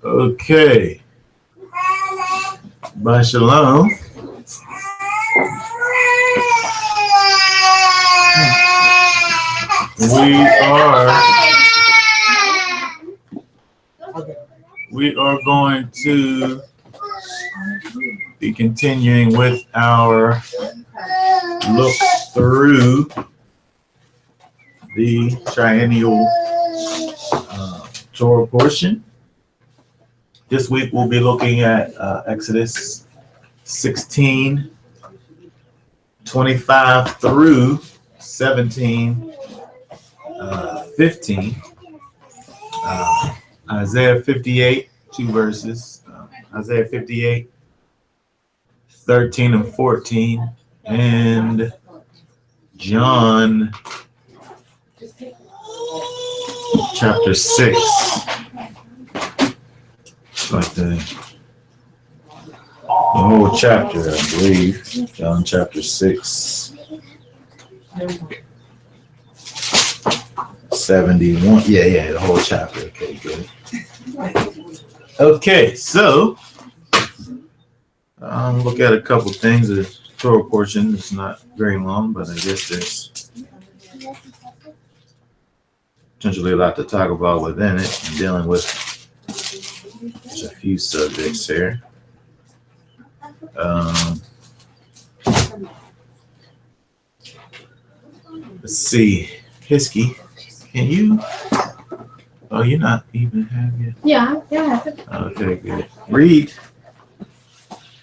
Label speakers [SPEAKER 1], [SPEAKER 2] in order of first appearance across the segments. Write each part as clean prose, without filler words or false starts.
[SPEAKER 1] Okay. By Shalom. We are going to be continuing with our look through the triennial Torah portion. This week we'll be looking at Exodus 16, 25 through 17, 15, Isaiah 58, two verses, Isaiah 58, 13 and 14, and John chapter 6. Like the whole chapter, I believe. John chapter 6. 71. Yeah, the whole chapter. Okay, good. Okay, so look at a couple things. The Torah portion is not very long, but I guess there's potentially a lot to talk about within it, and dealing with just a few subjects here. Let's see. Hisky, can you? Oh, you're not even have yet?
[SPEAKER 2] Yeah.
[SPEAKER 1] Okay, good. Read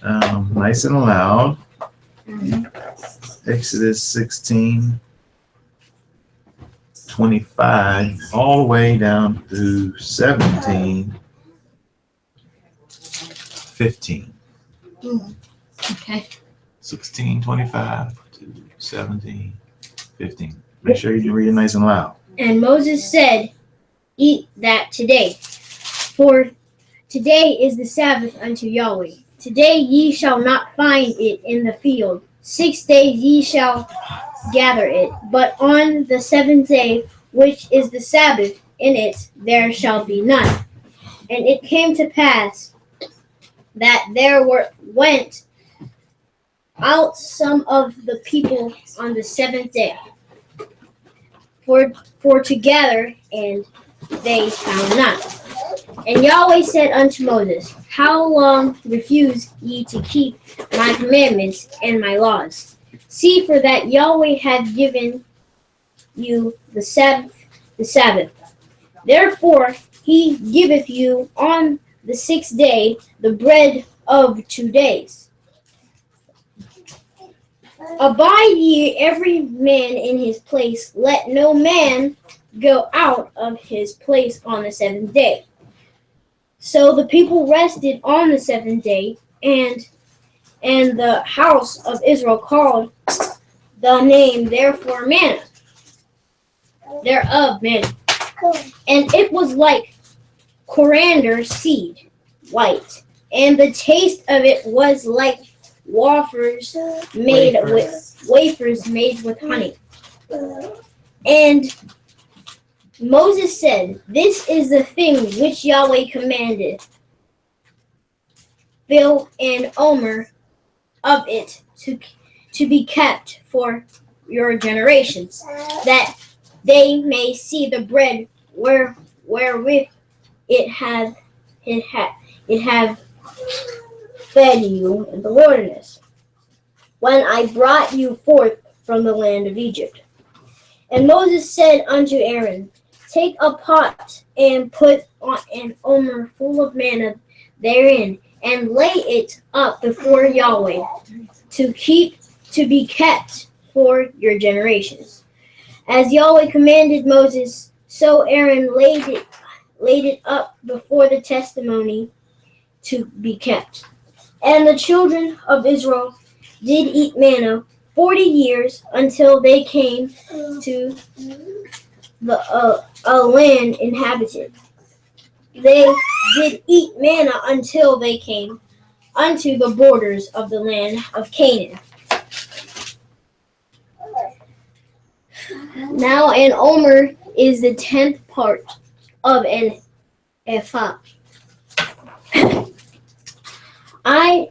[SPEAKER 1] nice and loud. Exodus 16, 25, all the way down to 17, 15.
[SPEAKER 2] Okay.
[SPEAKER 1] 16, 25 to 17, 15. Make sure you read it nice and loud.
[SPEAKER 2] And Moses said, "Eat that today, for today is the Sabbath unto Yahweh. Today ye shall not find it in the field. 6 days ye shall gather it, but on the seventh day, which is the Sabbath, in it there shall be none." And it came to pass that there went out some of the people on the seventh day for to gather, and they found none. And Yahweh said unto Moses, "How long refuse ye to keep my commandments and my laws? See, for that Yahweh hath given you the Sabbath. Therefore he giveth you on the sixth day the bread of 2 days. Abide ye every man in his place. Let no man go out of his place on the seventh day." So the people rested on the seventh day, and the house of Israel called the name thereof manna. And it was like coriander seed, white, and the taste of it was like wafers made with honey. And Moses said, "This is the thing which Yahweh commanded. Fill an omer of it to be kept for your generations, that they may see the bread wherewith it have fed you in the wilderness, when I brought you forth from the land of Egypt." And Moses said unto Aaron, "Take a pot and put on an omer full of manna therein, and lay it up before Yahweh to be kept for your generations." As Yahweh commanded Moses, so Aaron laid it up before the testimony to be kept. And the children of Israel did eat manna 40 years until they came to a land inhabited. They did eat manna until they came unto the borders of the land of Canaan. Now an omer is the 10th part of an ephah. I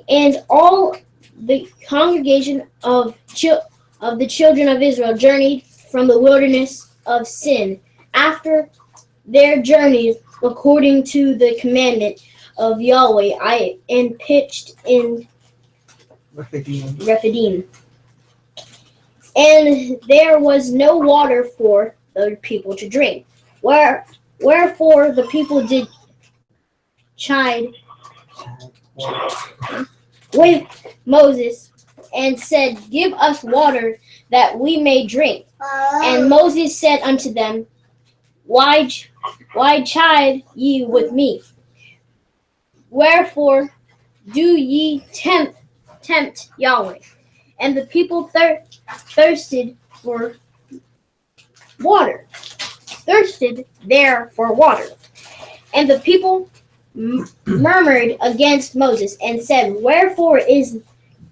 [SPEAKER 2] and all the congregation of the children of Israel journeyed from the wilderness of Sin after their journeys according to the commandment of Yahweh. And pitched in Rephidim. And there was no water for the people to drink. Wherefore the people did chide with Moses and said, Give us water that we may drink. And Moses said unto them, Why chide ye with me? Wherefore do ye tempt Yahweh? And the people thirsted there for water. And the people murmured against Moses and said, Wherefore is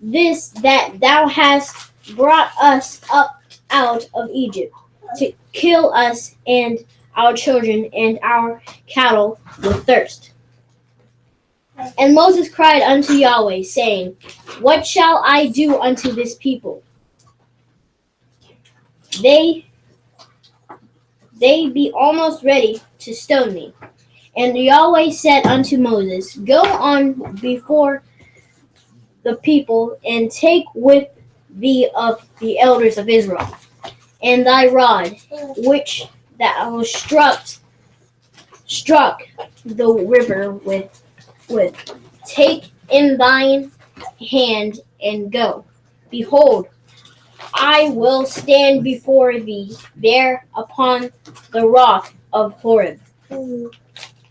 [SPEAKER 2] this that thou hast brought us up out of Egypt to kill us and our children and our cattle with thirst? And Moses cried unto Yahweh, saying, What shall I do unto this people? They be almost ready to stone me. And Yahweh said unto Moses, Go on before the people, and take with thee of the elders of Israel, and thy rod, which thou struck the river with, take in thine hand, and go. Behold, I will stand before thee there upon the rock of Horeb.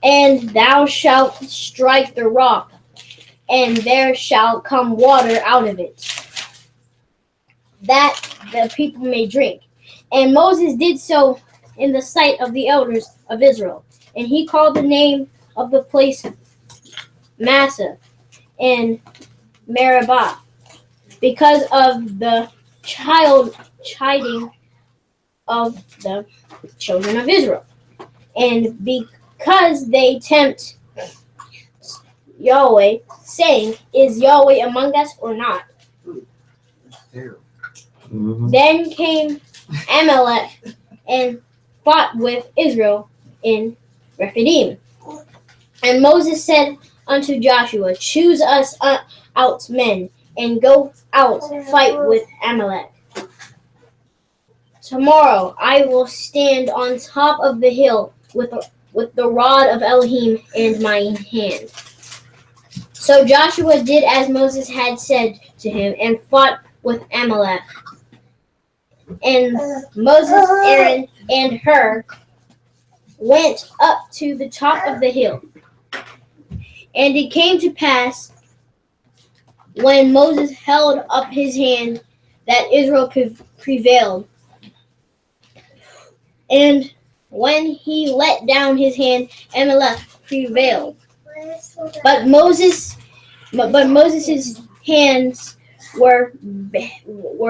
[SPEAKER 2] And thou shalt strike the rock, and there shall come water out of it, that the people may drink. And Moses did so in the sight of the elders of Israel. And he called the name of the place Massah and Meribah, because of the chiding of the children of Israel, and because they tempt Yahweh, saying, Is Yahweh among us or not?
[SPEAKER 1] Mm-hmm.
[SPEAKER 2] Then came Amalek and fought with Israel in Rephidim. And Moses said unto Joshua, Choose us out men, and go out fight with Amalek. Tomorrow I will stand on top of the hill with the rod of Elohim in my hand. So Joshua did as Moses had said to him, and fought with Amalek. And Moses, Aaron, and Hur went up to the top of the hill. And it came to pass, when Moses held up his hand, that Israel prevailed. And when he let down his hand, Amalek prevailed. But Moses' hands were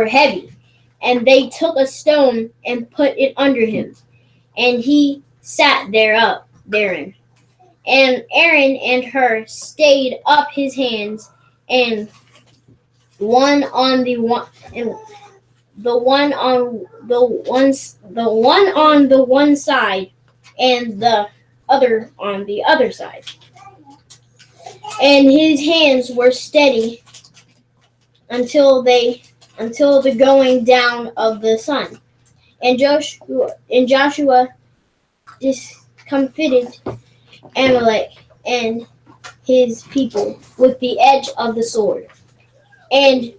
[SPEAKER 2] heavy, and they took a stone and put it under him, and he sat therein. And Aaron and Hur stayed up his hands, and one on the one side, and the other on the other side. And his hands were steady until the going down of the sun. And Joshua discomfited Amalek and his people with the edge of the sword. And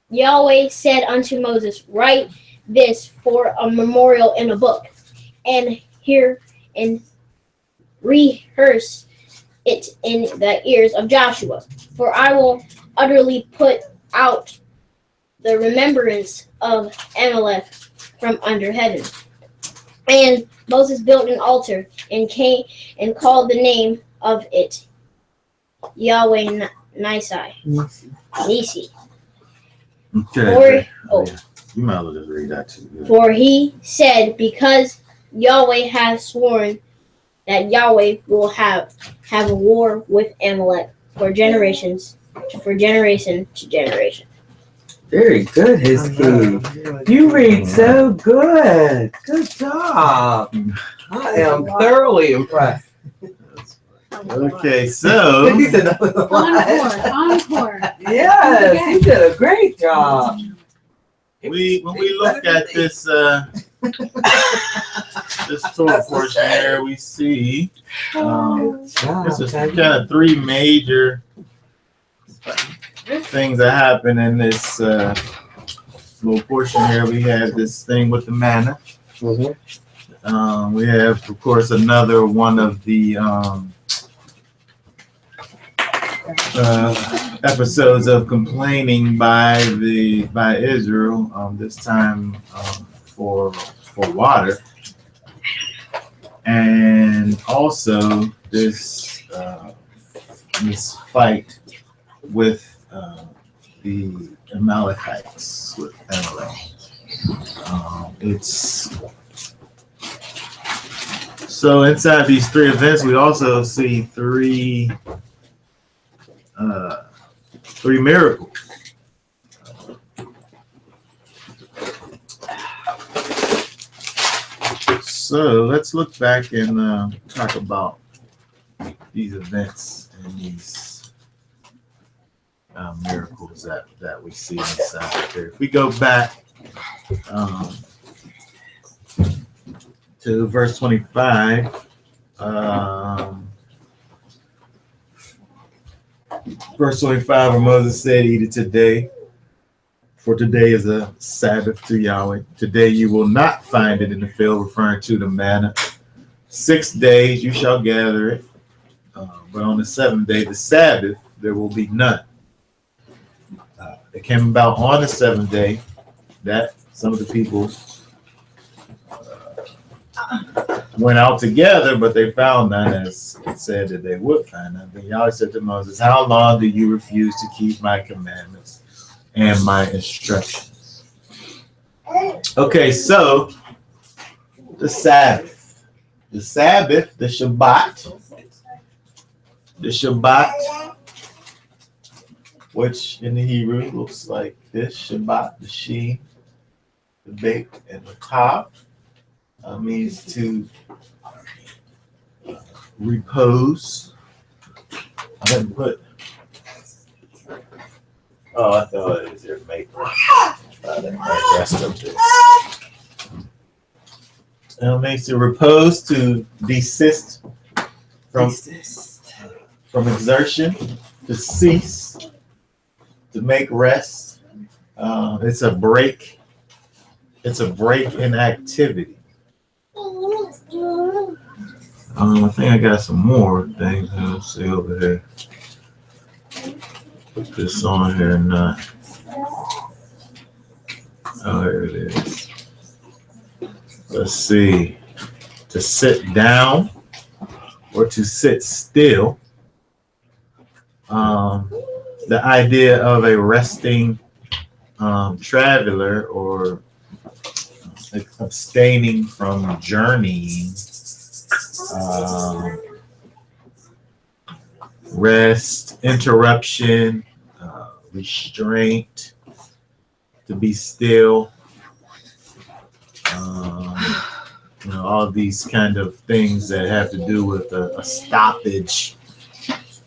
[SPEAKER 2] Yahweh said unto Moses, Write this for a memorial in a book, and hear and rehearse it in the ears of Joshua. For I will utterly put out the remembrance of Amalek from under heaven. And Moses built an altar and came and called the name of it Yahweh Nisi.
[SPEAKER 1] Okay. You might as well just read that too. Yeah.
[SPEAKER 2] For he said, Because Yahweh has sworn that Yahweh will have a war with Amalek for generation to generation.
[SPEAKER 3] Very good, his key. You read so good. Good job. I am thoroughly impressed.
[SPEAKER 1] Okay, so
[SPEAKER 3] He said that was a lot.
[SPEAKER 4] Encore.
[SPEAKER 3] Yes, he did a great job.
[SPEAKER 1] when we look at this this Torah portion here, we see this is kind of three major things that happen in this little portion here. We have this thing with the manna.
[SPEAKER 3] Mhm.
[SPEAKER 1] We have, of course, another one of the episodes of complaining by Israel. This time for water, and also this fight with the Amalekites, with Amalek. So inside these three events, we also see three miracles. So let's look back and talk about these events and these miracles that we see inside there. If we go back to verse 25, verse 25, where Moses said, "Eat it today, for today is a Sabbath to Yahweh. Today you will not find it in the field," referring to the manna. 6 days you shall gather it, but on the seventh day, the Sabbath, there will be none. It came about on the seventh day that some of the people went out together, but they found none, as it said that they would find none. Then Yahweh said to Moses, "How long do you refuse to keep my commandments and my instructions?" Okay, so the Sabbath, the Shabbat, which in the Hebrew looks like this: Shabbat, the Sheen, the Beit, and the Tav, means to repose. I didn't put. Oh, I thought it was there. Make rest of this. It means to repose, to desist from exertion, to cease, to make rest. It's a break. It's a break in activity. I think I got some more things. Let's see over here. Put this on here, not. Oh, here it is. Let's see. To sit down or to sit still. The idea of a resting traveler, or abstaining from journeying. Rest, interruption, restraint, to be still, all these kind of things that have to do with a stoppage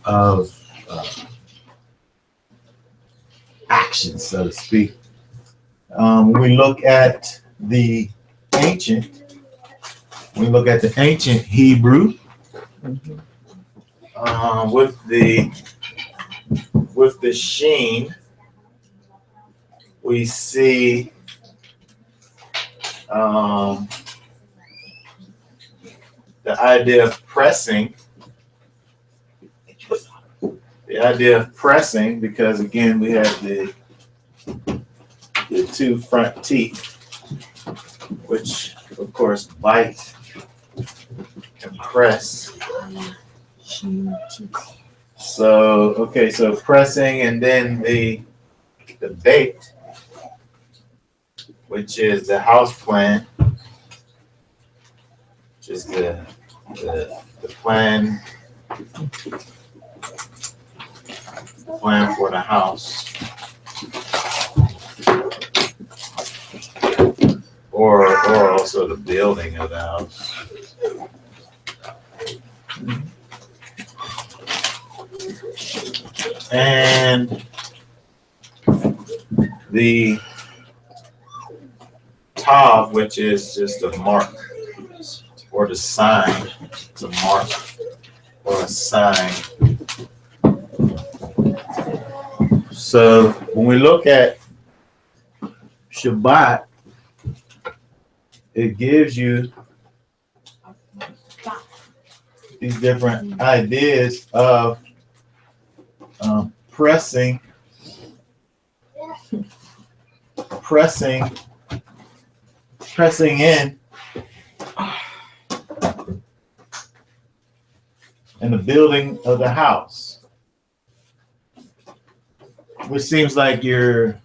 [SPEAKER 1] of action, so to speak. When we look at the ancient Hebrew, with the sheen, we see the idea of pressing. The idea of pressing, because again we have the two front teeth, which of course bite and press. So pressing, and then the bait, which is the house plant, which which is the plan for the house, or also the building of the house. And the tav, which is just a mark or the sign, it's a mark or a sign. So when we look at Shabbat, it gives you these different ideas of pressing in the building of the house, which seems like it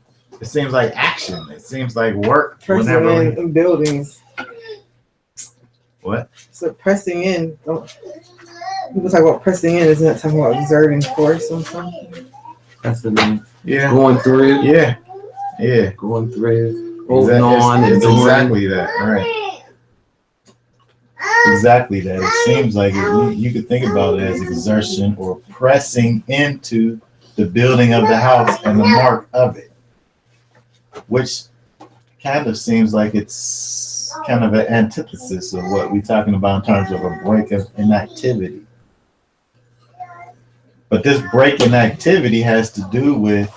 [SPEAKER 1] seems like action. It seems like work.
[SPEAKER 4] Pressing in buildings.
[SPEAKER 1] What?
[SPEAKER 4] So pressing in. People talk about pressing in. Isn't that talking about exerting force or something?
[SPEAKER 3] Pressing in.
[SPEAKER 1] Yeah.
[SPEAKER 3] Going through.
[SPEAKER 1] Yeah. Yeah.
[SPEAKER 3] Going through. Holding on and
[SPEAKER 1] it's
[SPEAKER 3] doing.
[SPEAKER 1] exactly that. Right. Exactly that. It seems like you could think about it as exertion or pressing into the building of the house and the mark of it, which kind of seems like it's kind of an antithesis of what we're talking about in terms of a break in activity. But this break in activity has to do with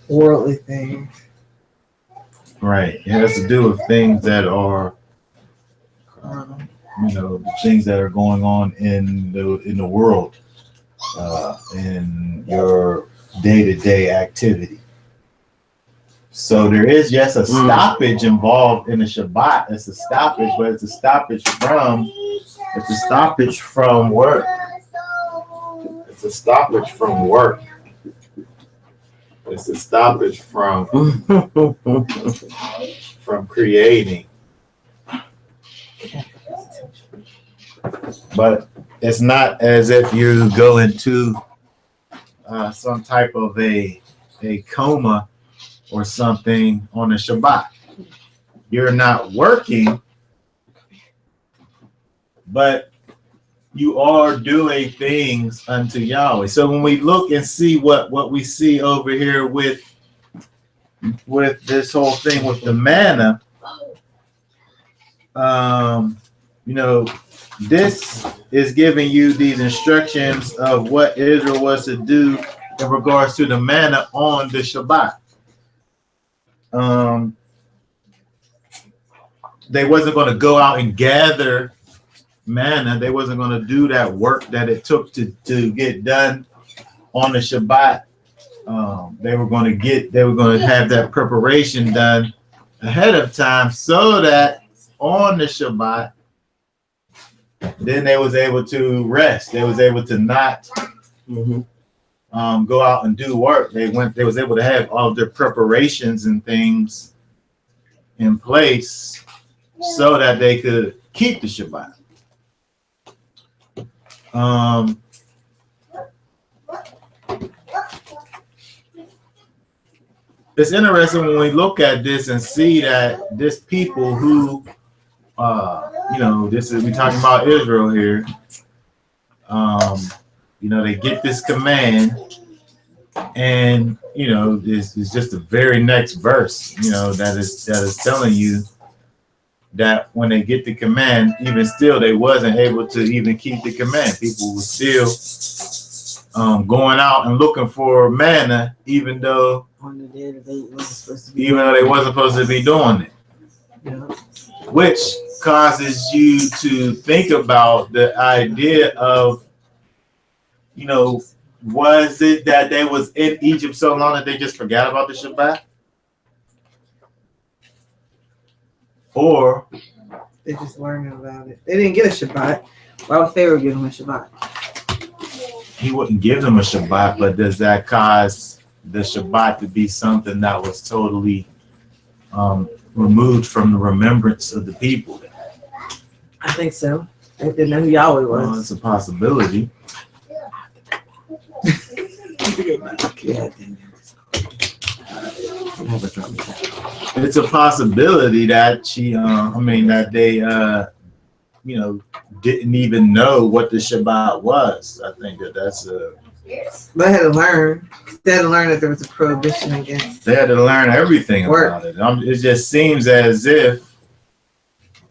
[SPEAKER 4] worldly things.
[SPEAKER 1] Right. It has to do with things that are things that are going on in the world, in your day-to-day activity. So there is, yes, a stoppage involved in the Shabbat. It's a stoppage, but it's a stoppage from work. It's a stoppage from work. It's a stoppage from creating. But it's not as if you go into some type of a coma or something on the Shabbat. You're not working, but you are doing things unto Yahweh. So when we look and see what we see over here with this whole thing with the manna, this is giving you these instructions of what Israel was to do in regards to the manna on the Shabbat. They wasn't going to go out and gather manna. They wasn't going to do that work that it took to get done on the Shabbat. They were going to have that preparation done ahead of time so that on the Shabbat, then they was able to rest. They was able to not go out and do work. They was able to have all of their preparations and things in place so that they could keep the Shabbat. It's interesting when we look at this and see that this people who we're talking about Israel here. They get this command, and this is just the very next verse. That is telling you that when they get the command, even still, they wasn't able to even keep the command. People were still going out and looking for manna, even though
[SPEAKER 4] On the day that they wasn't supposed to be.
[SPEAKER 1] even though they wasn't supposed to be doing it.
[SPEAKER 4] Yeah.
[SPEAKER 1] Which causes you to think about the idea of, was it that they was in Egypt so long that they just forgot about the Shabbat? Or
[SPEAKER 4] They just learning about it. They didn't get a Shabbat. Why would Pharaoh give them a Shabbat?
[SPEAKER 1] he wouldn't give them a Shabbat, but does that cause the Shabbat to be something that was totally removed from the remembrance of the people?
[SPEAKER 4] think so. I didn't know who Yahweh
[SPEAKER 1] Well,
[SPEAKER 4] was.
[SPEAKER 1] it's a possibility. It's a possibility that that they, didn't even know what the Shabbat was. I think that's a.
[SPEAKER 4] They had to learn. They had to learn that there was a prohibition against.
[SPEAKER 1] They had to learn everything
[SPEAKER 4] work.
[SPEAKER 1] about it. It just seems as if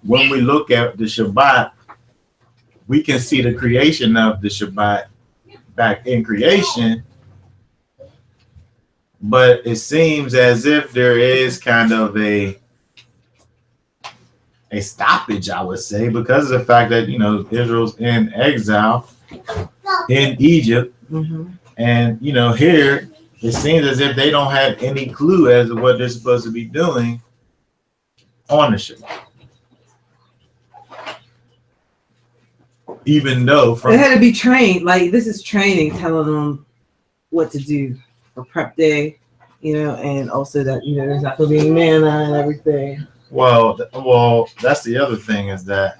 [SPEAKER 1] when we look at the Shabbat, we can see the creation of the Shabbat back in creation, but it seems as if there is kind of a stoppage, I would say, because of the fact that Israel's in exile in Egypt, and here it seems as if they don't have any clue as to what they're supposed to be doing on the Shabbat. Even though
[SPEAKER 4] They had to be trained. Like, this is training, telling them what to do for prep day, and also that there's not gonna be any manna and everything.
[SPEAKER 1] Well, that's the other thing, is that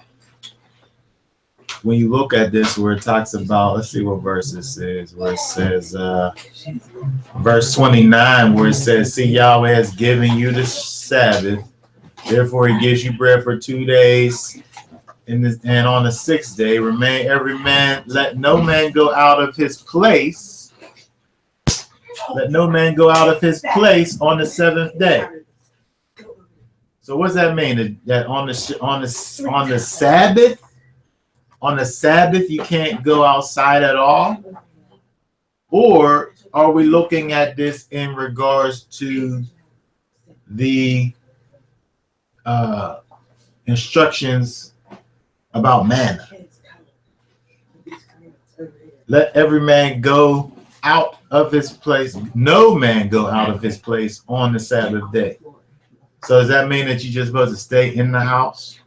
[SPEAKER 1] when you look at this, where it talks about, let's see what verse this is, where it says, verse 29, where it says, "See, Yahweh has given you the Sabbath, therefore He gives you bread for 2 days, and on the 6th day, remain every man. Let no man go out of his place. Let no man go out of his place on the 7th day." So what's that mean? That on the Sabbath you can't go outside at all? Or are we looking at this in regards to the instructions about manna? Let every man go out of his place. No man go out of his place on the Sabbath day. So does that mean that you're just supposed to stay in the house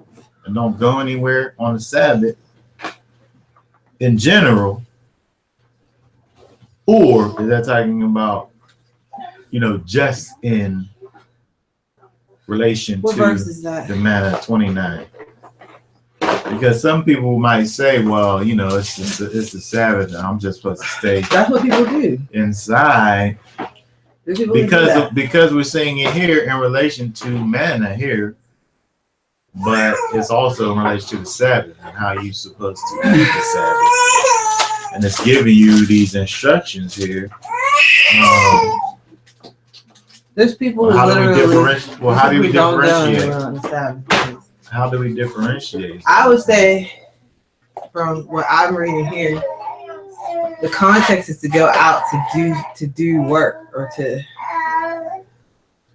[SPEAKER 1] and don't go anywhere on the Sabbath in general? Or is that talking about, just in relation
[SPEAKER 4] What
[SPEAKER 1] to
[SPEAKER 4] verse is that?
[SPEAKER 1] the manna 29? Because some people might say, well, it's the Sabbath and I'm just supposed to stay
[SPEAKER 4] That's what people do.
[SPEAKER 1] inside. Because we're seeing it here in relation to manna here, but it's also in relation to the Sabbath and how you're supposed to keep the Sabbath. And it's giving you these instructions here.
[SPEAKER 4] There's people who
[SPEAKER 1] how do we
[SPEAKER 4] literally.
[SPEAKER 1] differentiate? How do we differentiate?
[SPEAKER 4] I would say, from what I'm reading here, the context is to go out to do work or to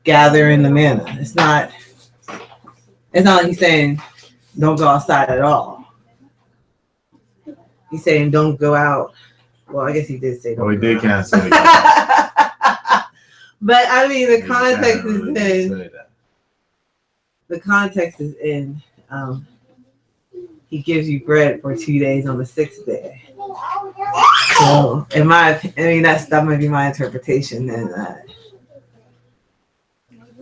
[SPEAKER 4] gather in the manna. It's not like he's saying don't go outside at all. He's saying don't go out. Well, I guess he did say.
[SPEAKER 1] Well, he did kind of say that.
[SPEAKER 4] But I mean, the context is in. The context is in. He gives you bread for 2 days on the 6th day. So, that might be my interpretation, and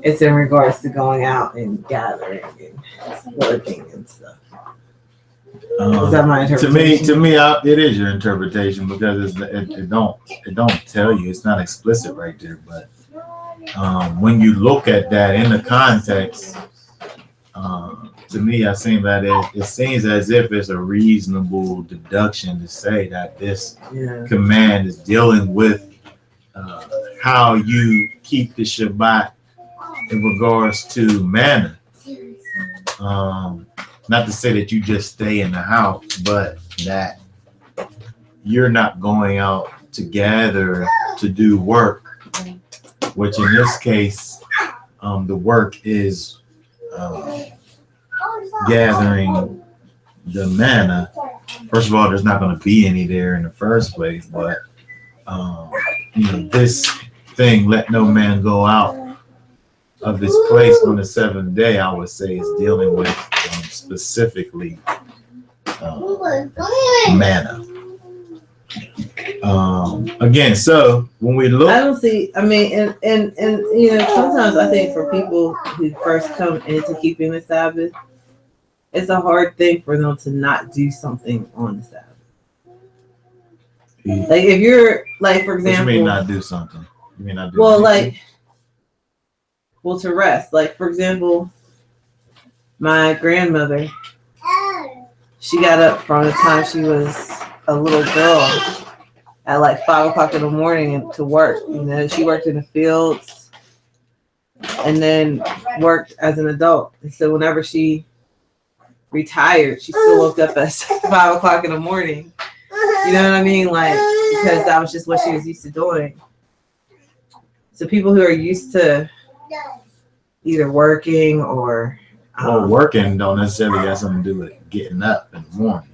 [SPEAKER 4] it's in regards to going out and gathering and working and stuff. Is that my interpretation?
[SPEAKER 1] To me, it is your interpretation, because it don't tell you. It's not explicit right there, but when you look at that in the context, to me, I think that it seems as if it's a reasonable deduction to say that this command is dealing with how you keep the Shabbat in regards to manna. Not to say that you just stay in the house, but that you're not going out to gather to do work, which in this case, the work is gathering the manna. First of all, there's not going to be any there in the first place, but this thing, let no man go out of his place on the 7th day, I would say is dealing with specifically manna. Again, so when we look,
[SPEAKER 4] I don't see. I mean, and sometimes I think for people who first come into keeping the Sabbath, it's a hard thing for them to not do something on the Sabbath. Like if you're like, for example,
[SPEAKER 1] what you mean not do something? You mean not do
[SPEAKER 4] well,
[SPEAKER 1] anything?
[SPEAKER 4] to rest. Like for example, my grandmother, she got up from the time she was a little girl at like 5 o'clock in the morning and to work. You know, she worked in the fields and then worked as an adult. And so whenever she retired, she still woke up at 5 o'clock in the morning. You know what I mean? Like, because that was just what she was used to doing. So people who are used to either working or
[SPEAKER 1] working don't necessarily have something to do with getting up in the morning.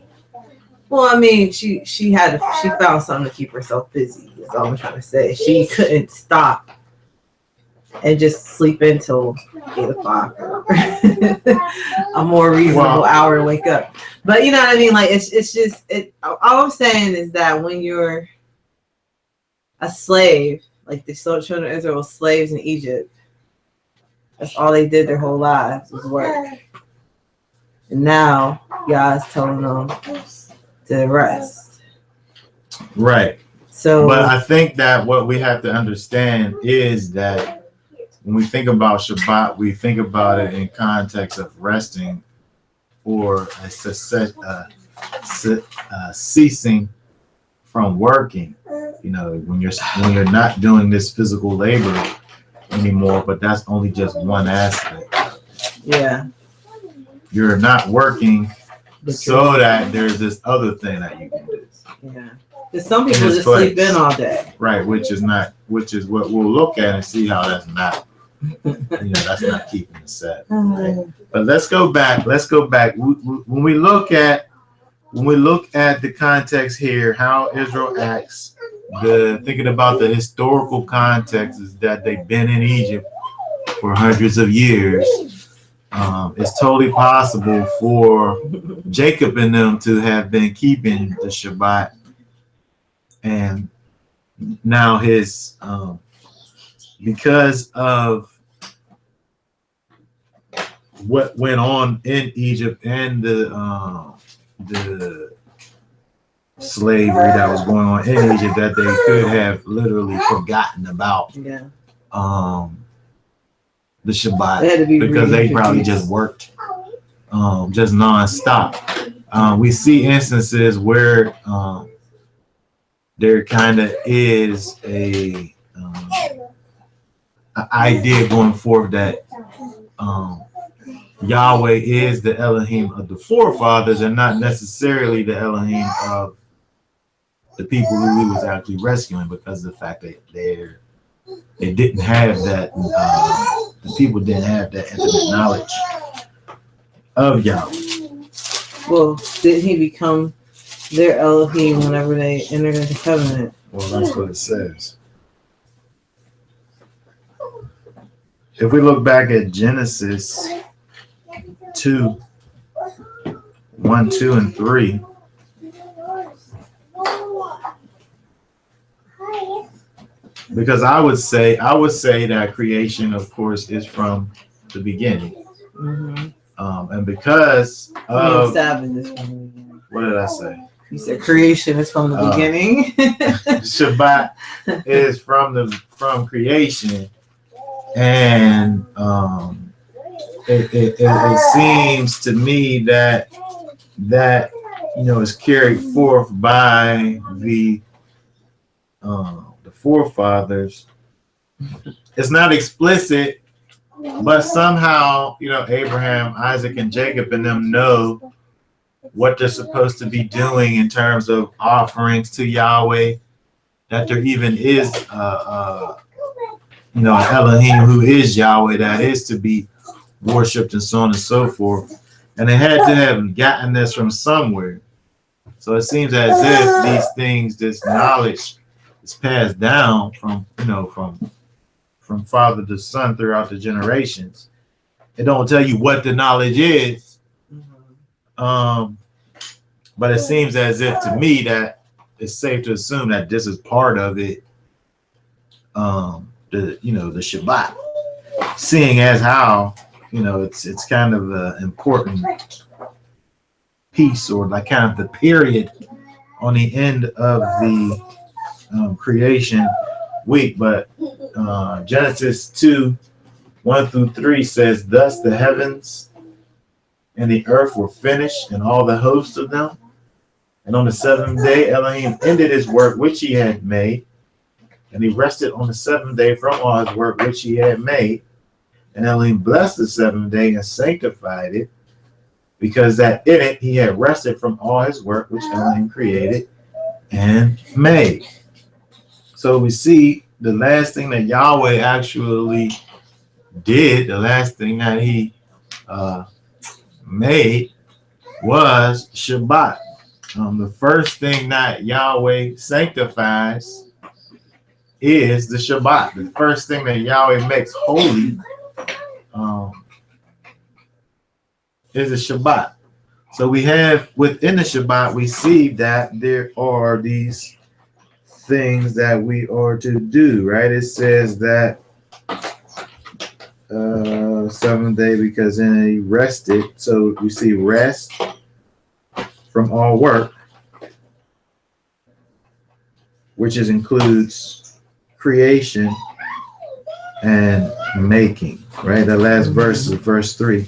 [SPEAKER 4] well, I mean, she found something to keep herself busy. Is all I'm trying to say. She couldn't stop and just sleep until 8 o'clock or a more reasonable hour to wake up. But you know what I mean? Like it's just all I'm saying is that when you're a slave, like the children of Israel were slaves in Egypt, that's all they did their whole lives was work. And now God's telling them to rest.
[SPEAKER 1] Right.
[SPEAKER 4] So,
[SPEAKER 1] but I think that what we have to understand is that when we think about Shabbat, we think about it in context of resting or ceasing from working. You know, when you're not doing this physical labor anymore, but that's only just one aspect.
[SPEAKER 4] Yeah.
[SPEAKER 1] You're not working so that there's this other thing that you can do.
[SPEAKER 4] Yeah. Because some people just sleep in all day.
[SPEAKER 1] Right, which is what we'll look at and see how that's not, that's not keeping the Sabbath. Right? But let's go back. When we look at the context here, how Israel acts, thinking about the historical context is that they've been in Egypt for hundreds of years. It's totally possible for Jacob and them to have been keeping the Shabbat, and now his because of what went on in Egypt and the slavery that was going on in Egypt, that they could have literally forgotten about the Shabbat because they probably just worked just nonstop. We see instances where there kind of is a idea going forth that Yahweh is the Elohim of the forefathers and not necessarily the Elohim of the people who he was actually rescuing, because of the fact that they didn't have that, the people didn't have that intimate knowledge of Yahweh.
[SPEAKER 4] Well, didn't he become their Elohim whenever they entered into covenant?
[SPEAKER 1] Well, that's what it says. If we look back at Genesis 2, 1, 2, and 3, because I would say that creation, of course, is from the beginning.
[SPEAKER 4] Mm-hmm.
[SPEAKER 1] And because of
[SPEAKER 4] Sabbath is from the beginning.
[SPEAKER 1] What did I say?
[SPEAKER 4] You said creation is from the beginning.
[SPEAKER 1] Shabbat is from creation, and it seems to me that is carried forth by the forefathers. It's not explicit, but somehow Abraham, Isaac, and Jacob and them know what they're supposed to be doing in terms of offerings to Yahweh, that there even is an Elohim who is Yahweh that is to be worshipped, and so on and so forth. And they had to have gotten this from somewhere. So it seems as if these things, this knowledge, is passed down from father to son throughout the generations. It don't tell you what the knowledge is. But it seems as if to me that it's safe to assume that this is part of it. The Shabbat, seeing as how it's kind of important piece, or like kind of the period on the end of the creation week. But Genesis 2:1-3 says, "Thus the heavens and the earth were finished, and all the hosts of them. And on the seventh day, Elohim ended his work which he had made, and he rested on the seventh day from all his work which he had made. And Elohim blessed the seventh day and sanctified it, because that in it he had rested from all his work which Elohim created and made." So we see the last thing that Yahweh actually did, the last thing that he made was Shabbat. The first thing that Yahweh sanctifies is the Shabbat. The first thing that Yahweh makes holy is the Shabbat. So we have within the Shabbat, we see that there are these things that we are to do, right? It says that seventh day, because then he rested. So you see rest from all work, which includes creation and making, right? The last verse is verse 3.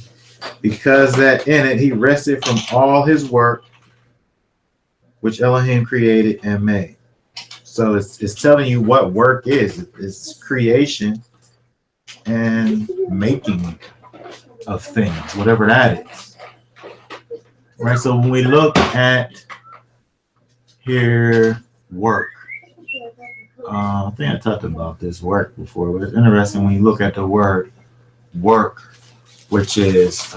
[SPEAKER 1] Because that in it he rested from all his work which Elohim created and made. So it's telling you what work is. It's creation and making of things, whatever that is. Right, so when we look at here, work, I think I talked about this work before, but it's interesting when you look at the word work, which is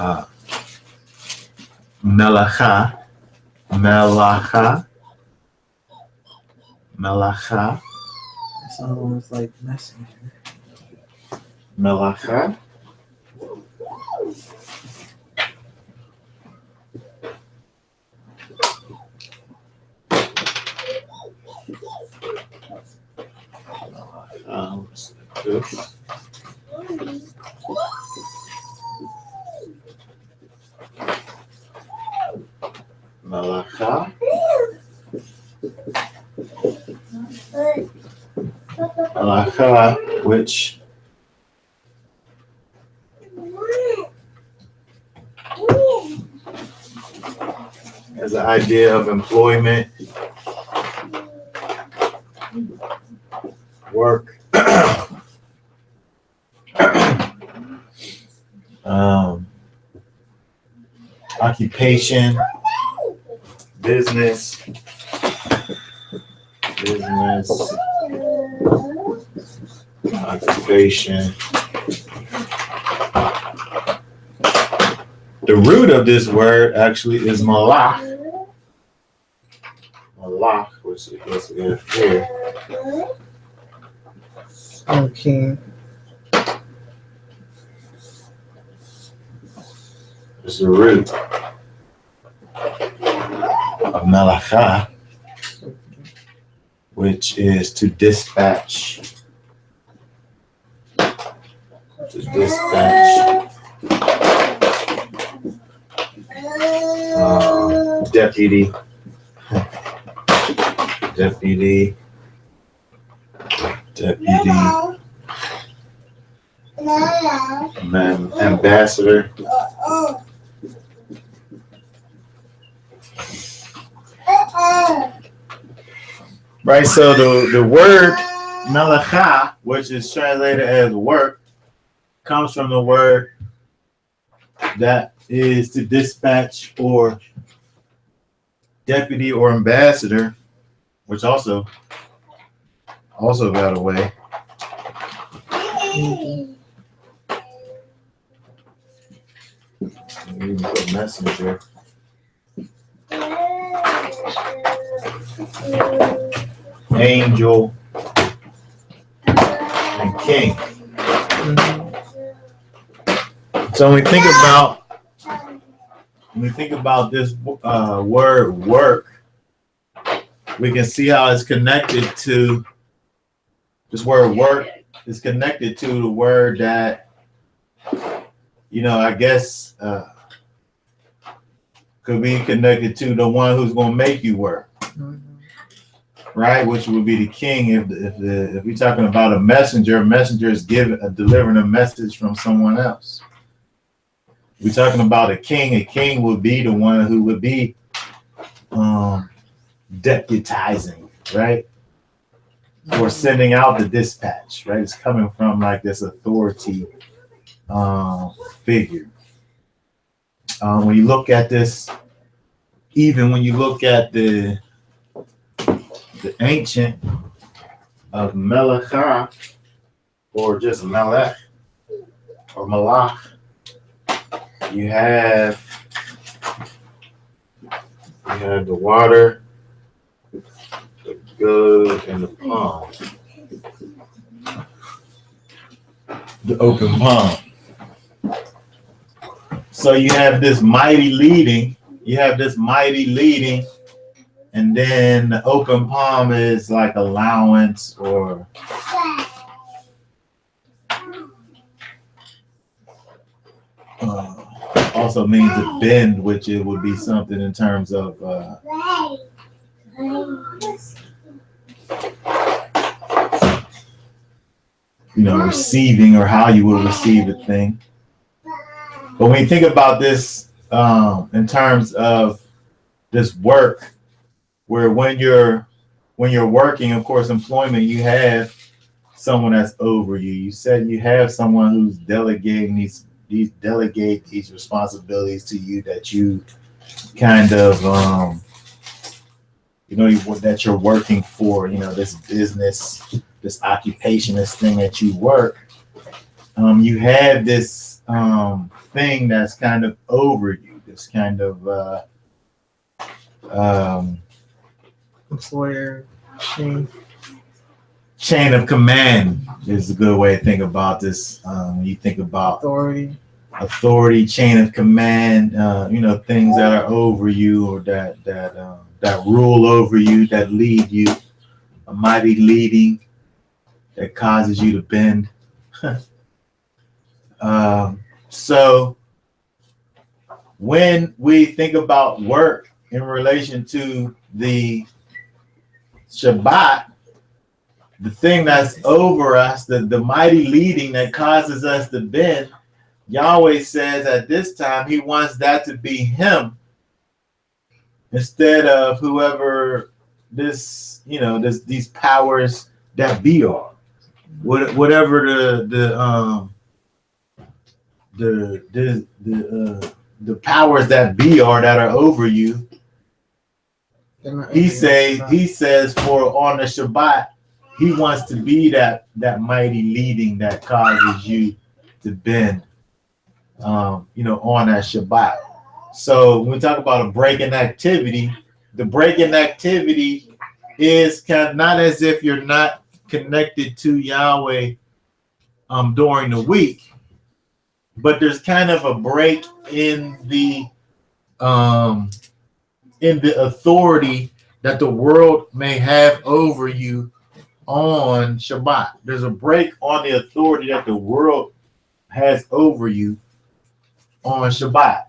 [SPEAKER 1] melacha.
[SPEAKER 3] It's almost like messenger.
[SPEAKER 1] Melacha. This. Melacha. Melacha, which has the idea of employment, work, occupation, business, occupation. The root of this word actually is malach. Malach, which is here.
[SPEAKER 4] Okay.
[SPEAKER 1] It's the root of malacha, which is to dispatch. To dispatch. Deputy. Ambassador. Right, so the word melacha, which is translated as work, comes from the word that is to dispatch or deputy or ambassador, which also got away. Messenger. Angel and king. So when we think about this word work, we can see how it's connected to this word work is connected to the word that, I guess could be connected to the one who's going to make you work, right? Which would be the king. If we're talking about a messenger is delivering a message from someone else. We're talking about a king would be the one who would be deputizing, right? Or sending out the dispatch, right? It's coming from like this authority figure. When you look at this, even when you look at the ancient of Melechah, or just Melech, or Malach, you have the water, the good, and the palm. The open palm. So you have this mighty leading. And then the open palm is like allowance, or also means to bend, which it would be something in terms of receiving, or how you will receive a thing. But when you think about this in terms of this work, where when you're working, of course, employment, you have someone that's over you. You said you have someone who's delegating these responsibilities to you, that you kind of that you're working for, this business, this occupation, this thing that you work. You have this thing that's kind of over you, this kind of
[SPEAKER 4] employer
[SPEAKER 1] chain of command is a good way to think about this. When you think about authority, chain of command, things that are over you, or that rule over you, that lead you, a mighty leading that causes you to bend. So when we think about work in relation to the Shabbat, the thing that's over us, the mighty leading that causes us to bend, Yahweh says at this time he wants that to be him instead of whoever these powers that be are. Whatever the powers that be are that are over you. He says for on the Shabbat, he wants to be that mighty leading that causes you to bend, on that Shabbat. So when we talk about a breaking activity, the breaking activity is kind of not as if you're not connected to Yahweh during the week, but there's kind of a break in the authority that the world may have over you on Shabbat. There's a break on the authority that the world has over you on Shabbat.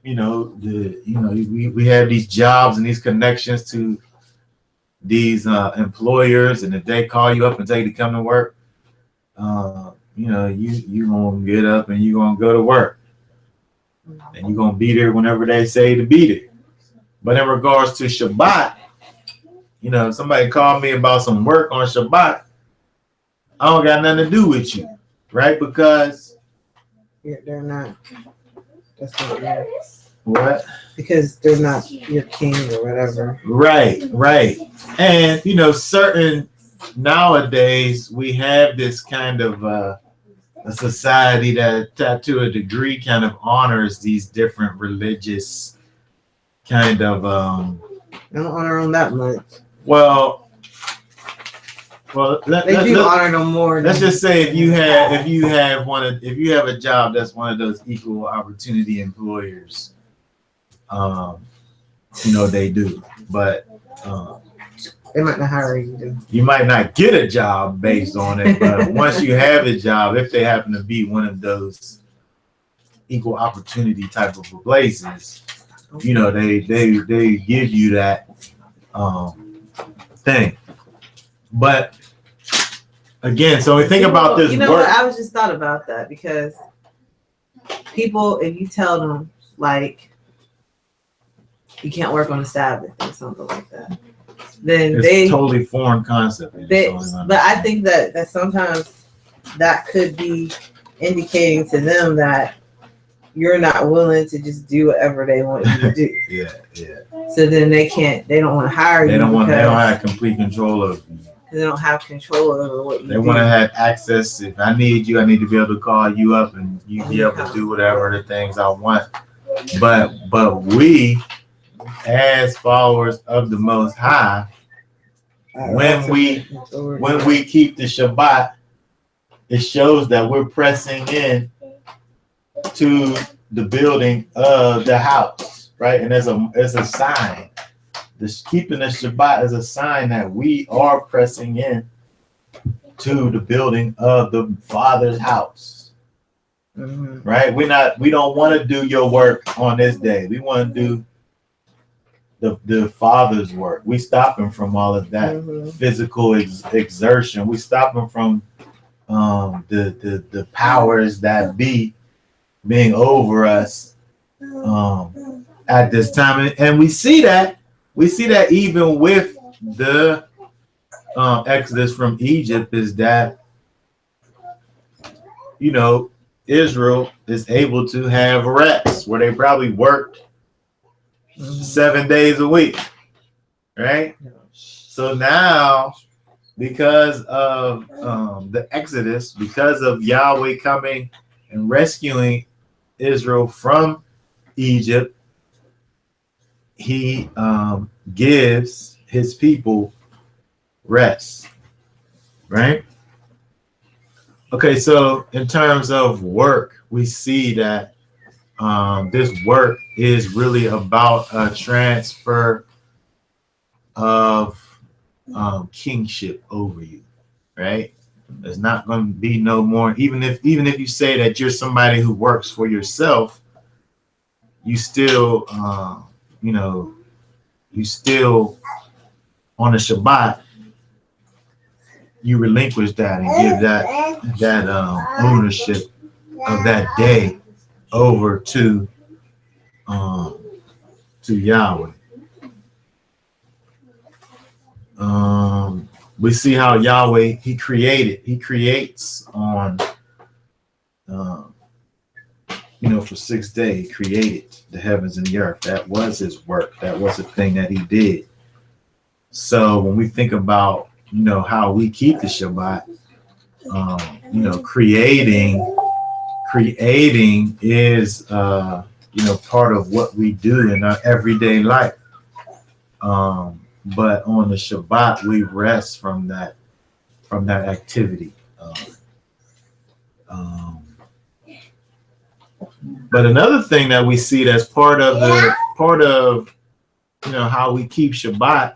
[SPEAKER 1] We have these jobs and these connections to these employers, and if they call you up and tell you to come to work, you gonna get up and you're gonna go to work, and you're gonna be there whenever they say to be there. But in regards to Shabbat, if somebody called me about some work on Shabbat, I don't got nothing to do with you, right? Because
[SPEAKER 4] they're not. That's what it is.
[SPEAKER 1] What?
[SPEAKER 4] Because they're not your king or whatever.
[SPEAKER 1] Right. And certain nowadays we have this kind of a society that to a degree kind of honors these different religious kind of
[SPEAKER 4] they don't honor them that much.
[SPEAKER 1] Well,
[SPEAKER 4] they do honor them more.
[SPEAKER 1] Let's just say if you have a job that's one of those equal opportunity employers, they do. But
[SPEAKER 4] they might not hire you.
[SPEAKER 1] You might not get a job based on it, but once you have a job, if they happen to be one of those equal opportunity type of places, you know, they give you that thing. But again, so we think about this
[SPEAKER 4] You know
[SPEAKER 1] work.
[SPEAKER 4] what? I was just thought about that because people, if you tell them like you can't work on a Sabbath or something like that, then
[SPEAKER 1] It's
[SPEAKER 4] they
[SPEAKER 1] totally foreign concept.
[SPEAKER 4] but I think that sometimes that could be indicating to them that you're not willing to just do whatever they want you to do.
[SPEAKER 1] Yeah.
[SPEAKER 4] So then they don't want to hire you.
[SPEAKER 1] They don't have complete control of you.
[SPEAKER 4] They don't have control over what you do.
[SPEAKER 1] They want to have access. If I need you, I need to be able to call you up and you be able to do whatever the things I want. But we, as followers of the Most High, when we keep the Shabbat, it shows that we're pressing in to the building of the house, right? And it's a sign. Keeping the Shabbat is a sign that we are pressing in to the building of the Father's house, right? We don't want to do your work on this day. We want to do the Father's work. We stop him from all of that physical exertion. We stop him from the powers that be being over us at this time, and we see that even with the Exodus from Egypt, is that, you know, Israel is able to have rest where they probably worked 7 days a week, right? So now, because of the Exodus, because of Yahweh coming and rescuing Israel from Egypt, he gives his people rest, right? Okay, so in terms of work, we see that this work is really about a transfer of kingship over you, right? There's not going to be no more. Even if you say that you're somebody who works for yourself, you still, you still on the Shabbat, you relinquish that and give that ownership of that day over to Yahweh. We see how Yahweh he creates on for 6 days. He created the heavens and the earth. That was his work. That was the thing that he did. So when we think about how we keep the Shabbat, creating is part of what we do in our everyday life. But on the Shabbat, we rest from that activity. But another thing that we see that's part of how we keep Shabbat,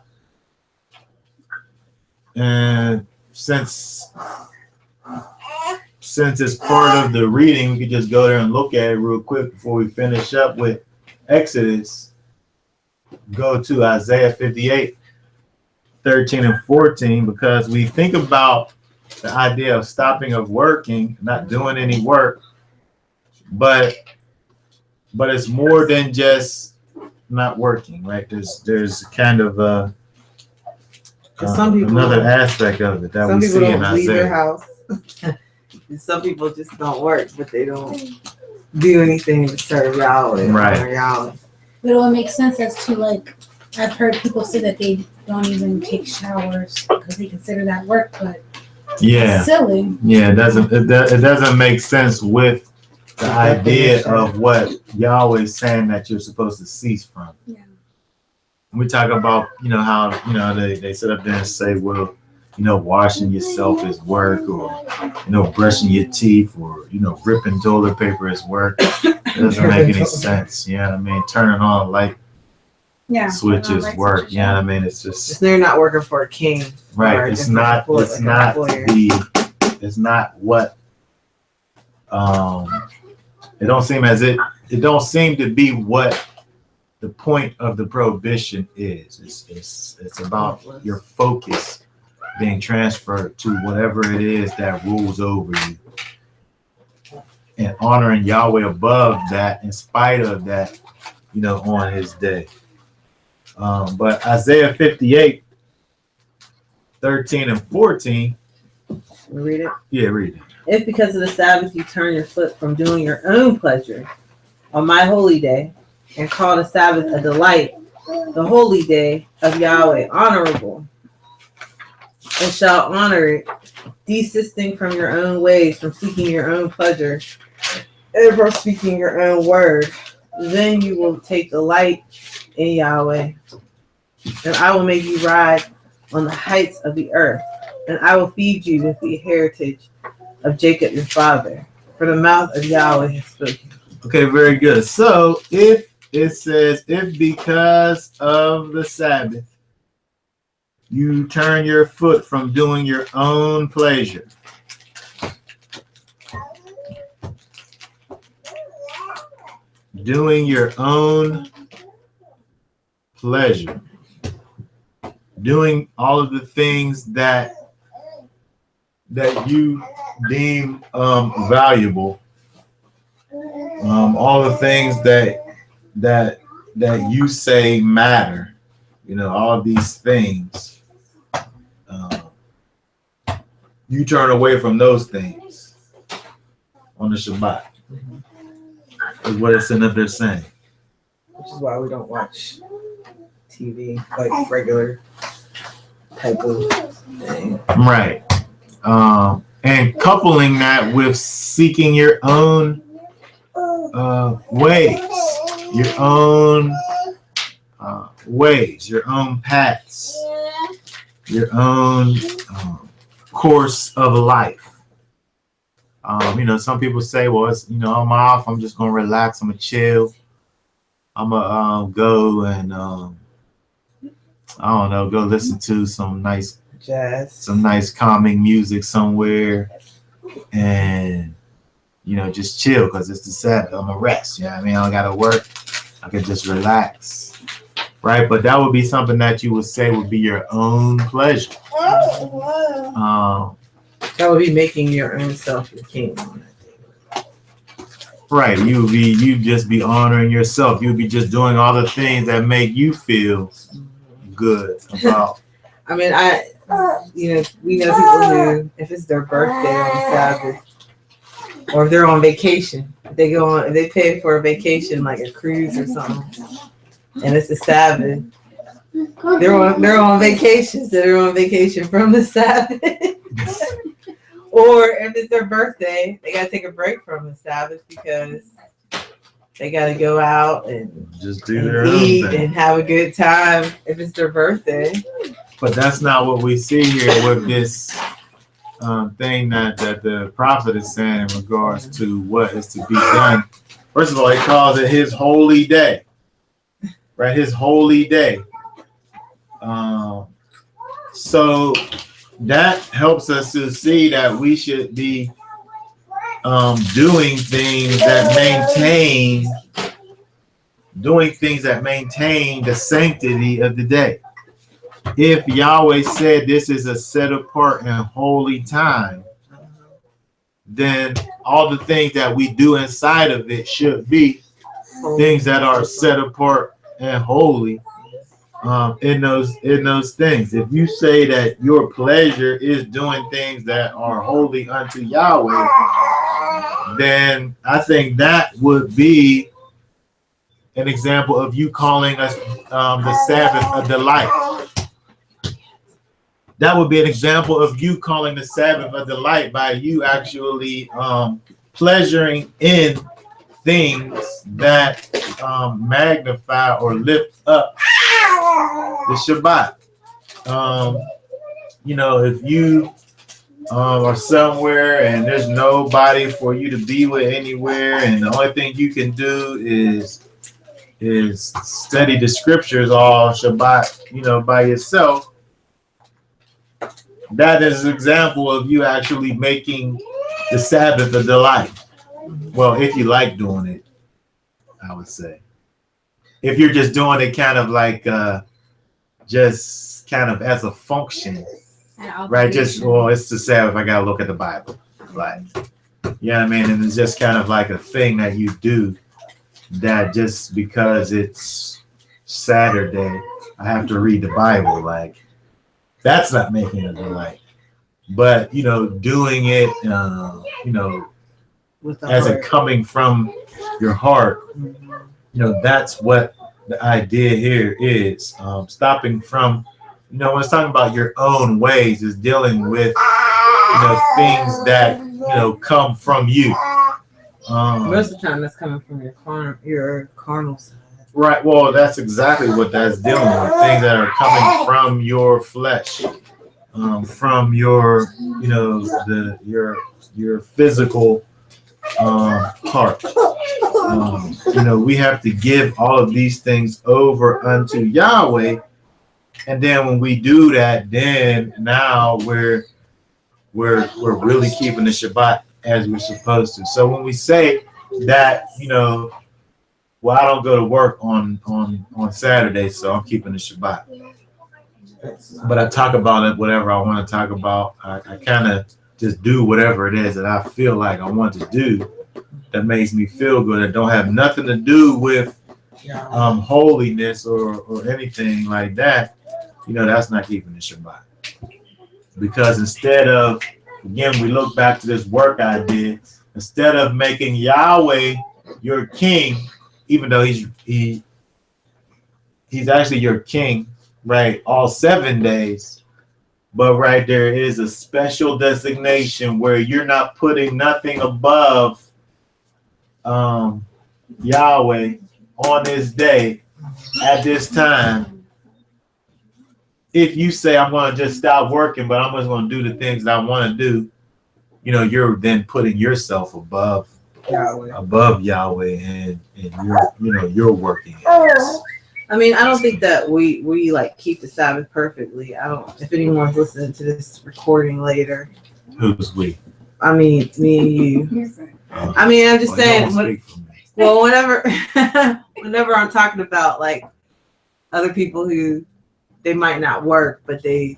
[SPEAKER 1] and since it's part of the reading, we could just go there and look at it real quick before we finish up with Exodus. Go to Isaiah 58, 13 and 14, because we think about the idea of stopping of working, not doing any work, but it's more than just not working, right? There's kind of
[SPEAKER 4] some people,
[SPEAKER 1] another aspect of it that we see in Isaiah. Some people don't leave their house.
[SPEAKER 4] And some people just don't work, but they don't do anything to serve Yahweh.
[SPEAKER 1] Right.
[SPEAKER 5] But it would make sense as to, like, I've heard people say that they don't even take showers because they consider that work, but it's silly.
[SPEAKER 1] Yeah, it doesn't make sense with the idea of what Yahweh is saying that you're supposed to cease from.
[SPEAKER 5] Yeah.
[SPEAKER 1] We talk about, how, they sit up there and say, well, washing yourself is work, or, brushing your teeth, or, ripping toilet paper is work. It doesn't make any sense. You know what I mean? Turning on a light switch is work. You know what I mean? It's just,
[SPEAKER 4] they're not working for a king.
[SPEAKER 1] Right. It's not what It don't seem to be what the point of the prohibition is. It's about your focus being transferred to whatever it is that rules over you, and honoring Yahweh above that, in spite of that, on his day. But Isaiah 58, 13 and 14.
[SPEAKER 4] Read it.
[SPEAKER 1] Yeah, read it.
[SPEAKER 4] If because of the Sabbath you turn your foot from doing your own pleasure on my holy day, and call the Sabbath a delight, the holy day of Yahweh honorable, and shall honor it, desisting from your own ways, from seeking your own pleasure, and from speaking your own word, then you will take delight in Yahweh, and I will make you ride on the heights of the earth, and I will feed you with the heritage of Jacob your father, for the mouth of Yahweh has spoken.
[SPEAKER 1] Okay, very good. So if it says, if because of the Sabbath you turn your foot from doing your own pleasure, doing your own pleasure, doing all of the things that you deem valuable, all the things that you say matter, all of these things, you turn away from those things on the Shabbat. Is what it's in up there saying.
[SPEAKER 4] Which is why we don't watch TV, like regular type of thing.
[SPEAKER 1] Right. And coupling that with seeking your own ways, your own your own paths, your own course of life. Some people say, well, it's, I'm off, I'm just gonna relax, I'm gonna chill, I'm gonna go and go listen to some nice
[SPEAKER 4] jazz,
[SPEAKER 1] some nice calming music somewhere, and just chill because it's the Sabbath. I'm gonna rest. I don't gotta work. I can just relax, right? But that would be something that you would say would be your own pleasure.
[SPEAKER 4] That would be making your own self your king.
[SPEAKER 1] Right. You'd just be honoring yourself. You'd be just doing all the things that make you feel good about.
[SPEAKER 4] We know people who, if it's their birthday on Sabbath, or if they're on vacation, if they pay for a vacation like a cruise or something, and it's the Sabbath, they're on vacation, so they're on vacation from the Sabbath. Or if it's their birthday, they gotta take a break from the Sabbath because they gotta go out and
[SPEAKER 1] just do their
[SPEAKER 4] eat
[SPEAKER 1] own thing
[SPEAKER 4] and have a good time if it's their birthday.
[SPEAKER 1] But that's not what we see here with this thing that the prophet is saying in regards to what is to be done. First of all, he calls it his holy day, right? His holy day. So that helps us to see that we should be doing things that maintain the sanctity of the day. If Yahweh said this is a set apart and holy time, then all the things that we do inside of it should be things that are set apart and holy in those things. If you say that your pleasure is doing things that are holy unto Yahweh, then I think that would be an example of you calling us the Sabbath a delight. That would be an example of you calling the Sabbath a delight by you actually pleasuring in things that magnify or lift up the Shabbat. If you are somewhere and there's nobody for you to be with anywhere, and the only thing you can do is study the scriptures all Shabbat, by yourself, that is an example of you actually making the Sabbath a delight. Well, if you like doing it, I would say. If you're just doing it kind of like just kind of as a function, right? Just well, it's the Sabbath. I gotta look at the Bible, like you know what I mean. And it's just kind of like a thing that you do that just because it's Saturday, I have to read the Bible. Like that's not making a delight. But you know, doing it, you know, as it coming from your heart, you know, that's what the idea here is. Stopping from, you know, when it's talking about your own ways, is dealing with, you know, things that you know come from you.
[SPEAKER 4] Most of the time, that's coming from your carnal side.
[SPEAKER 1] Right. Well, that's exactly what that's dealing with. Things that are coming from your flesh. From your, you know, your physical heart. You know, we have to give all of these things over unto Yahweh, and then when we do that, then now we're really keeping the Shabbat as we're supposed to. So when we say that, you know, well, I don't go to work on Saturday, so I'm keeping the Shabbat. But I talk about it, whatever I want to talk about. I kind of just do whatever it is that I feel like I want to do that makes me feel good. It don't have nothing to do with holiness or anything like that. You know, that's not keeping the Shabbat. Because instead of, again, we look back to this work I did, instead of making Yahweh your king, even though he's actually your king, right, all 7 days, but right there is a special designation where you're not putting nothing above Yahweh on this day at this time. If you say I'm going to just stop working, but I'm just going to do the things that I want to do, you know, you're then putting yourself above Yahweh and you're working.
[SPEAKER 4] I mean, I don't think that we like keep the Sabbath perfectly. I don't. If anyone's listening to this recording later,
[SPEAKER 1] who's we?
[SPEAKER 4] I mean, me and you. I mean, I'm just saying. Well, whenever I'm talking about like other people who they might not work, but they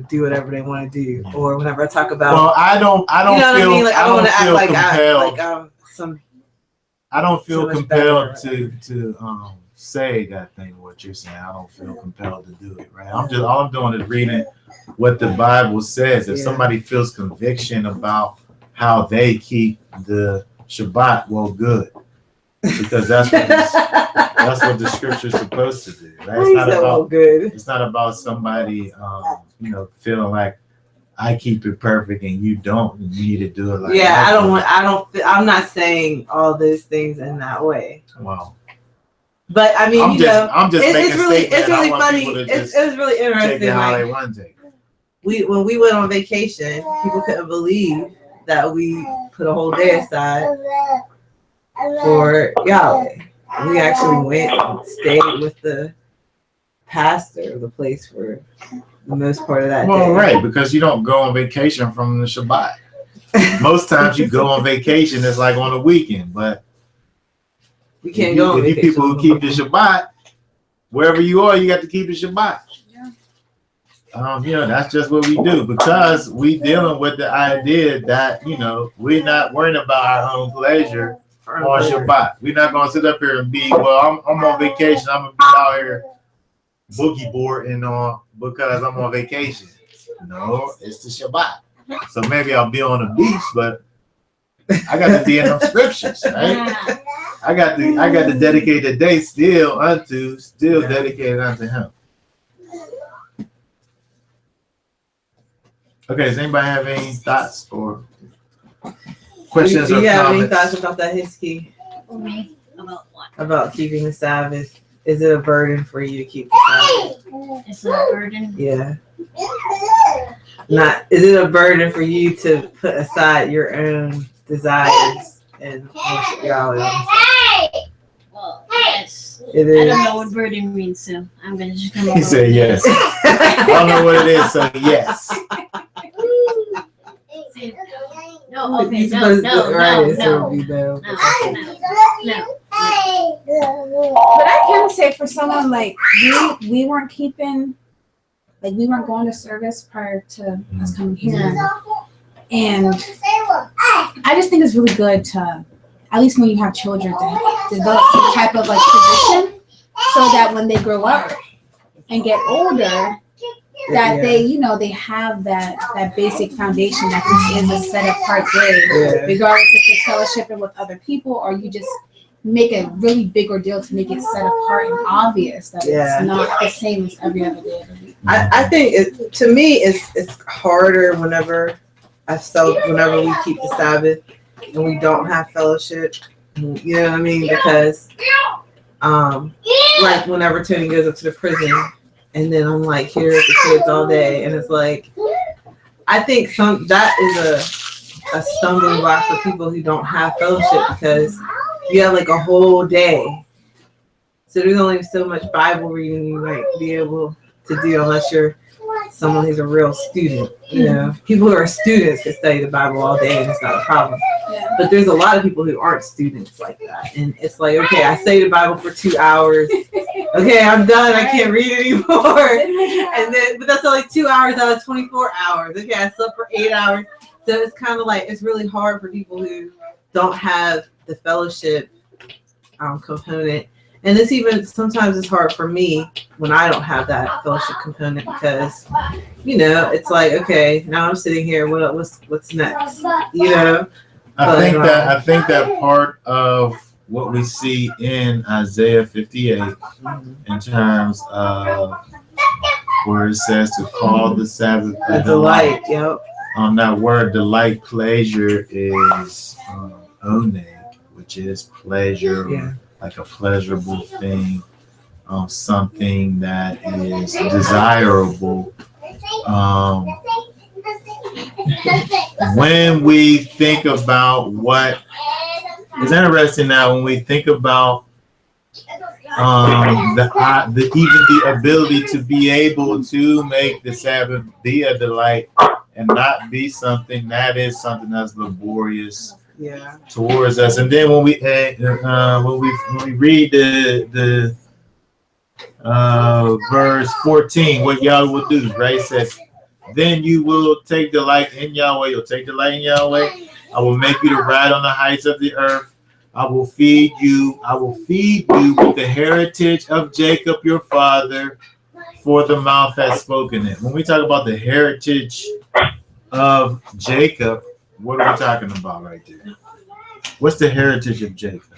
[SPEAKER 4] do whatever they want to do, or whenever I talk about.
[SPEAKER 1] Well, I don't feel.
[SPEAKER 4] What I mean? Like I don't want to act like
[SPEAKER 1] compelled.
[SPEAKER 4] I'm some.
[SPEAKER 1] I don't feel compelled to say that thing. What you're saying, I don't feel compelled to do it. Right? All I'm doing is reading what the Bible says. If somebody feels conviction about how they keep the Shabbat, well, good, because that's what the scripture's supposed to do. Right? It's not about good. It's not about somebody, feeling like I keep it perfect and you don't. And you need to do it like that.
[SPEAKER 4] I'm not saying all those things in that way.
[SPEAKER 1] Wow.
[SPEAKER 4] But I mean,
[SPEAKER 1] I'm just making
[SPEAKER 4] it's really funny. It was really interesting. Like, when we went on vacation, people couldn't believe that we put a whole day aside for Yahweh. We actually went and stayed with the pastor of the place for the most part of that day.
[SPEAKER 1] Well, right, because you don't go on vacation from the Shabbat. Most times you go on vacation, it's like on a weekend, but
[SPEAKER 4] we can't go on vacation.
[SPEAKER 1] If you people who keep the Shabbat, wherever you are, you got to keep the Shabbat. That's just what we do, because we dealing with the idea that, we're not worrying about our own pleasure on Shabbat. We're not going to sit up here and be, well, I'm on vacation. I'm going to be out here boogie boarding because I'm on vacation. No, it's the Shabbat. So maybe I'll be on the beach, but I got to be in them scriptures, right? I got to dedicate the day still dedicated unto him. Okay, does anybody have any thoughts or questions
[SPEAKER 4] do you have
[SPEAKER 1] comments?
[SPEAKER 4] any thoughts about that, Hiskey?
[SPEAKER 5] About what?
[SPEAKER 4] About keeping the Sabbath. Is it a burden for you to keep the Sabbath?
[SPEAKER 5] Is it a burden?
[SPEAKER 4] Yeah. Is it a burden for you to put aside your own desires and worship Yahweh?
[SPEAKER 5] Well, yes.
[SPEAKER 4] It is.
[SPEAKER 5] I don't know what burden means, so I'm gonna just come.
[SPEAKER 1] He said yes. I don't know what it is, so yes.
[SPEAKER 5] No, okay,
[SPEAKER 4] You're
[SPEAKER 5] no,
[SPEAKER 4] supposed to write it, so
[SPEAKER 5] no.
[SPEAKER 4] it'd be no.
[SPEAKER 5] No.
[SPEAKER 6] But I can say for someone like we weren't keeping, like we weren't going to service prior to us coming here, and I just think it's really good to, at least when you have children, to develop some type of like tradition, so that when they grow up and get older, that they, you know, they have that basic foundation that this is a set apart day, regardless if you're fellowshipping with other people or you just make a really big ordeal to make it set apart and obvious that it's not the same as every other day of the week.
[SPEAKER 4] I think to me it's harder whenever whenever we keep the Sabbath and we don't have fellowship. You know what I mean? Because like whenever Tony goes up to the prison and then I'm like here with the kids all day, and it's like I think that is a stumbling block for people who don't have fellowship, because you have like a whole day. So there's only so much Bible reading you might be able to do unless you're someone who's a real student. You know, people who are students can study the Bible all day and it's not a problem. But there's a lot of people who aren't students like that. And it's like, okay, I studied the Bible for 2 hours. Okay, I'm done. I can't read anymore. And then, but that's only 2 hours out of 24 hours. Okay, I slept for 8 hours. So it's kind of like, it's really hard for people who don't have the fellowship component. And it's even, sometimes it's hard for me when I don't have that fellowship component, because, you know, it's like, okay, now I'm sitting here, what's next? You know?
[SPEAKER 1] I think that part of what we see in Isaiah 58 in terms of where it says to call the Sabbath a delight.
[SPEAKER 4] Yep.
[SPEAKER 1] That word delight, pleasure, is oneg, which is pleasure.
[SPEAKER 4] Yeah.
[SPEAKER 1] Like a pleasurable thing, something that is desirable. When we think about what is interesting now, when we think about even the ability to be able to make the Sabbath be a delight and not be something that is something that's laborious.
[SPEAKER 4] Yeah.
[SPEAKER 1] Towards us, and then when we read the verse 14, what Yahweh will do, right? It says, "Then you will take delight in Yahweh. You'll take delight in Yahweh. I will make you to ride on the heights of the earth. I will feed you. I will feed you with the heritage of Jacob your father, for the mouth has spoken it." When we talk about the heritage of Jacob, what are we talking about right there? What's the heritage of Jacob?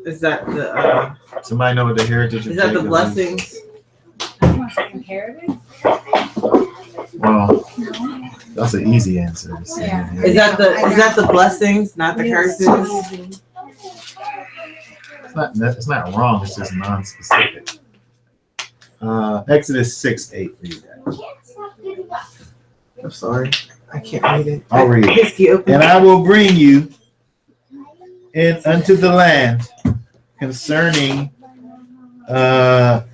[SPEAKER 4] Is that the
[SPEAKER 1] Somebody know what the heritage of
[SPEAKER 4] is that
[SPEAKER 1] Jacob
[SPEAKER 4] the blessings?
[SPEAKER 6] I want to say inheritance.
[SPEAKER 1] Well, that's an easy answer.
[SPEAKER 6] Yeah.
[SPEAKER 4] Is that the blessings, not the curses?
[SPEAKER 1] It's not wrong. It's just non-specific. Exodus 6:8. Read that.
[SPEAKER 4] I'm sorry, I can't read it.
[SPEAKER 1] I'll read it.
[SPEAKER 4] Open.
[SPEAKER 1] And I will bring you in unto the land concerning the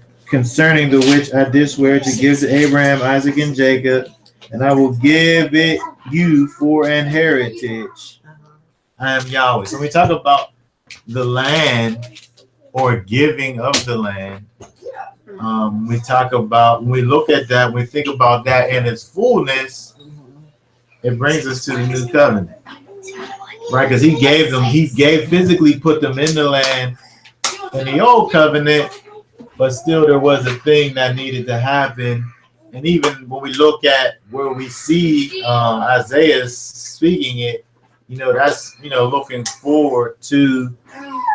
[SPEAKER 1] which I did swear to give to Abraham, Isaac, and Jacob, and I will give it you for an heritage. I am Yahweh. So when we talk about the land or giving of the land, we talk about, when we look at that, when we think about that in its fullness, it brings us to the new covenant, right? Because he physically put them in the land in the old covenant, but still there was a thing that needed to happen. And even when we look at where we see Isaiah speaking it, that's, looking forward to,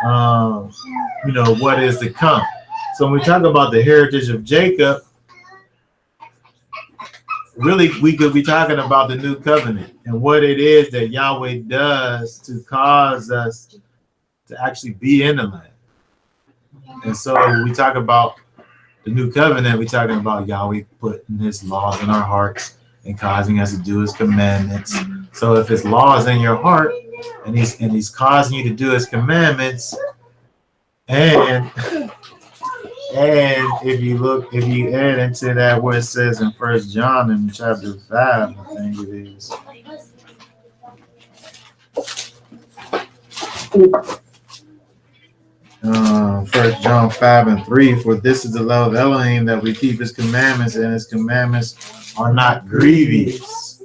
[SPEAKER 1] what is to come. So when we talk about the heritage of Jacob, really we could be talking about the new covenant and what it is that Yahweh does to cause us to actually be in the land. And so when we talk about the new covenant, we're talking about Yahweh putting his laws in our hearts and causing us to do his commandments. So if his law is in your heart and he's causing you to do his commandments, and And if you add into that what it says in 1 John in chapter 5, I think it is. First John 5:3, for this is the love of Elohim, that we keep his commandments, and his commandments are not grievous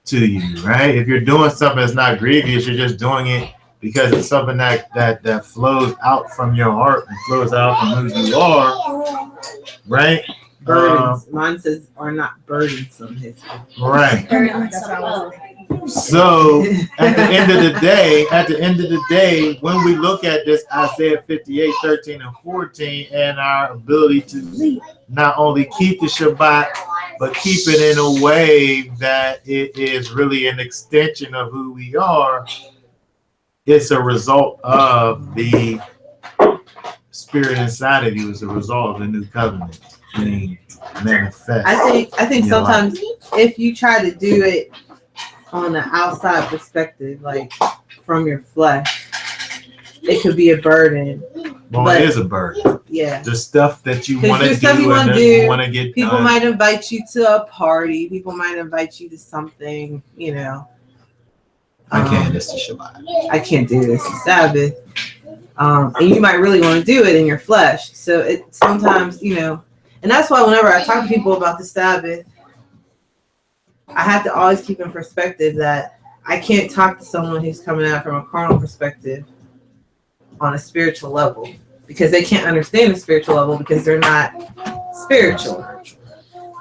[SPEAKER 1] to you, right? If you're doing something that's not grievous, you're just doing it because it's something that flows out from your heart and flows out from who you are, right?
[SPEAKER 4] Burdens. Mine says are not burdensome.
[SPEAKER 1] Right.
[SPEAKER 5] That's what I was thinking.
[SPEAKER 1] So at the end of the day, when we look at this Isaiah 58:13-14, and our ability to not only keep the Shabbat, but keep it in a way that it is really an extension of who we are, it's a result of the spirit inside of you. It's a result of the new covenant being manifest.
[SPEAKER 4] I think sometimes if you try to do it on the outside perspective, like from your flesh, it could be a burden.
[SPEAKER 1] Well,
[SPEAKER 4] but
[SPEAKER 1] it is a burden.
[SPEAKER 4] Yeah.
[SPEAKER 1] The stuff that you want to
[SPEAKER 4] there's stuff
[SPEAKER 1] do
[SPEAKER 4] you wanna
[SPEAKER 1] and
[SPEAKER 4] do.
[SPEAKER 1] you want to get
[SPEAKER 4] People
[SPEAKER 1] done.
[SPEAKER 4] might invite you to a party. People might invite you to something, you know.
[SPEAKER 1] I can't. It's the Shabbat.
[SPEAKER 4] I can't do this. It's Sabbath. And you might really want to do it in your flesh. So it sometimes, you know, and that's why whenever I talk to people about the Sabbath, I have to always keep in perspective that I can't talk to someone who's coming out from a carnal perspective on a spiritual level, because they can't understand the spiritual level because they're not spiritual.